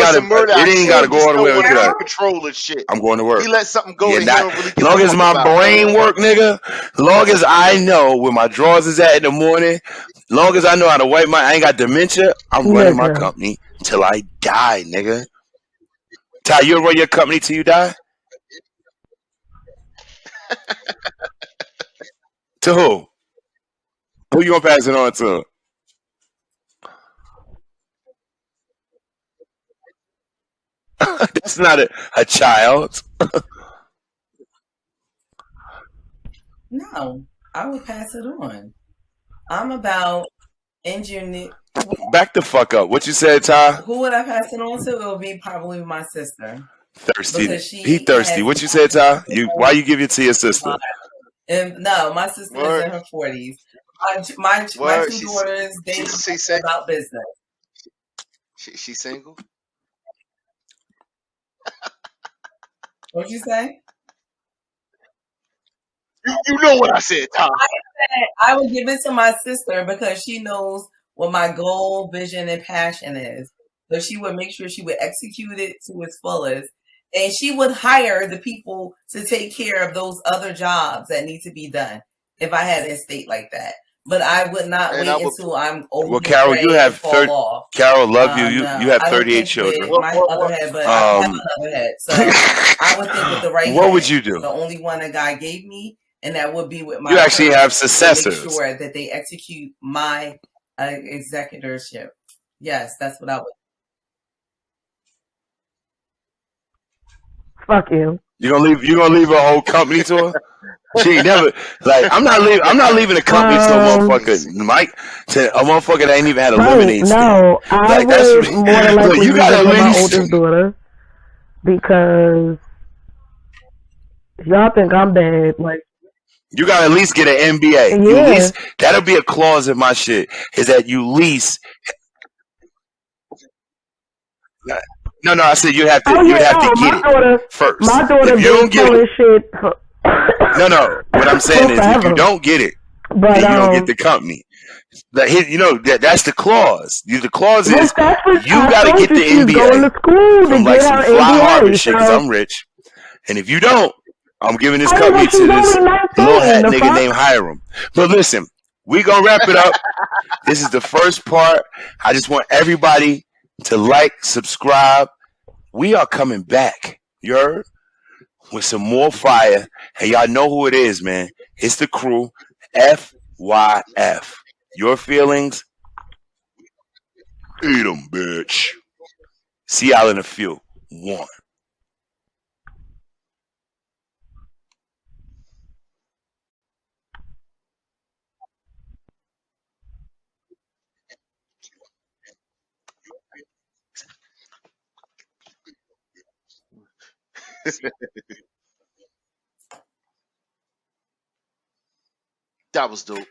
gotta go all the way up to that. Control and shit. I'm going to work. He let something go that he don't really As give long a as fuck my about. brain work, nigga. As long as I know where my drawers is at in the morning. As long as I know how to wipe I ain't got dementia. I'm running my company till I die, nigga. Ty, you'll run your company till you die? To who? Who you gonna pass it on to? That's not a child. No, I would pass it on. I'm about engineer. Back the fuck up. What you said, Ty? Who would I pass it on to? It would be probably my sister. Thirsty. Because He thirsty. What you said, Ty? Why you give it to your sister? No, my sister is in her 40s. My two daughters, they know about business. She's single? What'd you say? You know what I said, Tom. I said I would give it to my sister because she knows what my goal, vision, and passion is. So she would make sure she would execute it to its fullest. And she would hire the people to take care of those other jobs that need to be done if I had an estate like that. But I would not wait until I'm old. Well, Carol, you have Carol, love you. You have 38 children. My other head, but I have another head. So I would think with the right. What would you do? The only one a guy gave me, and that would be with my. You actually have successors. Make sure that they execute my executorship. Yes, that's what I would. Fuck you. You gonna leave a whole company to her? She ain't never like I'm not leaving a company to a motherfucker to a motherfucker that ain't even had a lemonade stand. No, I would more than likely you gotta leave my oldest daughter because y'all think I'm bad. Like you gotta at least get an MBA. Yeah. You at least, that'll be a clause in my shit. Is that you least. No, I said you have to get it first. My daughter if you don't get it, shit. No. What I'm saying is, if you don't get it, then you don't get the company. That's the clause. The clause is you got to get the MBA from like some fly Harvard shit because I'm rich, and if you don't, I'm giving this company to this little hat nigga named Hiram. But listen, we gonna wrap it up. This is the first part. I just want everybody to like, subscribe. We are coming back, you heard? With some more fire. And y'all know who it is, man. It's the crew, F.Y.F. Your feelings? Eat 'em, bitch. See y'all in a few. One. That was dope.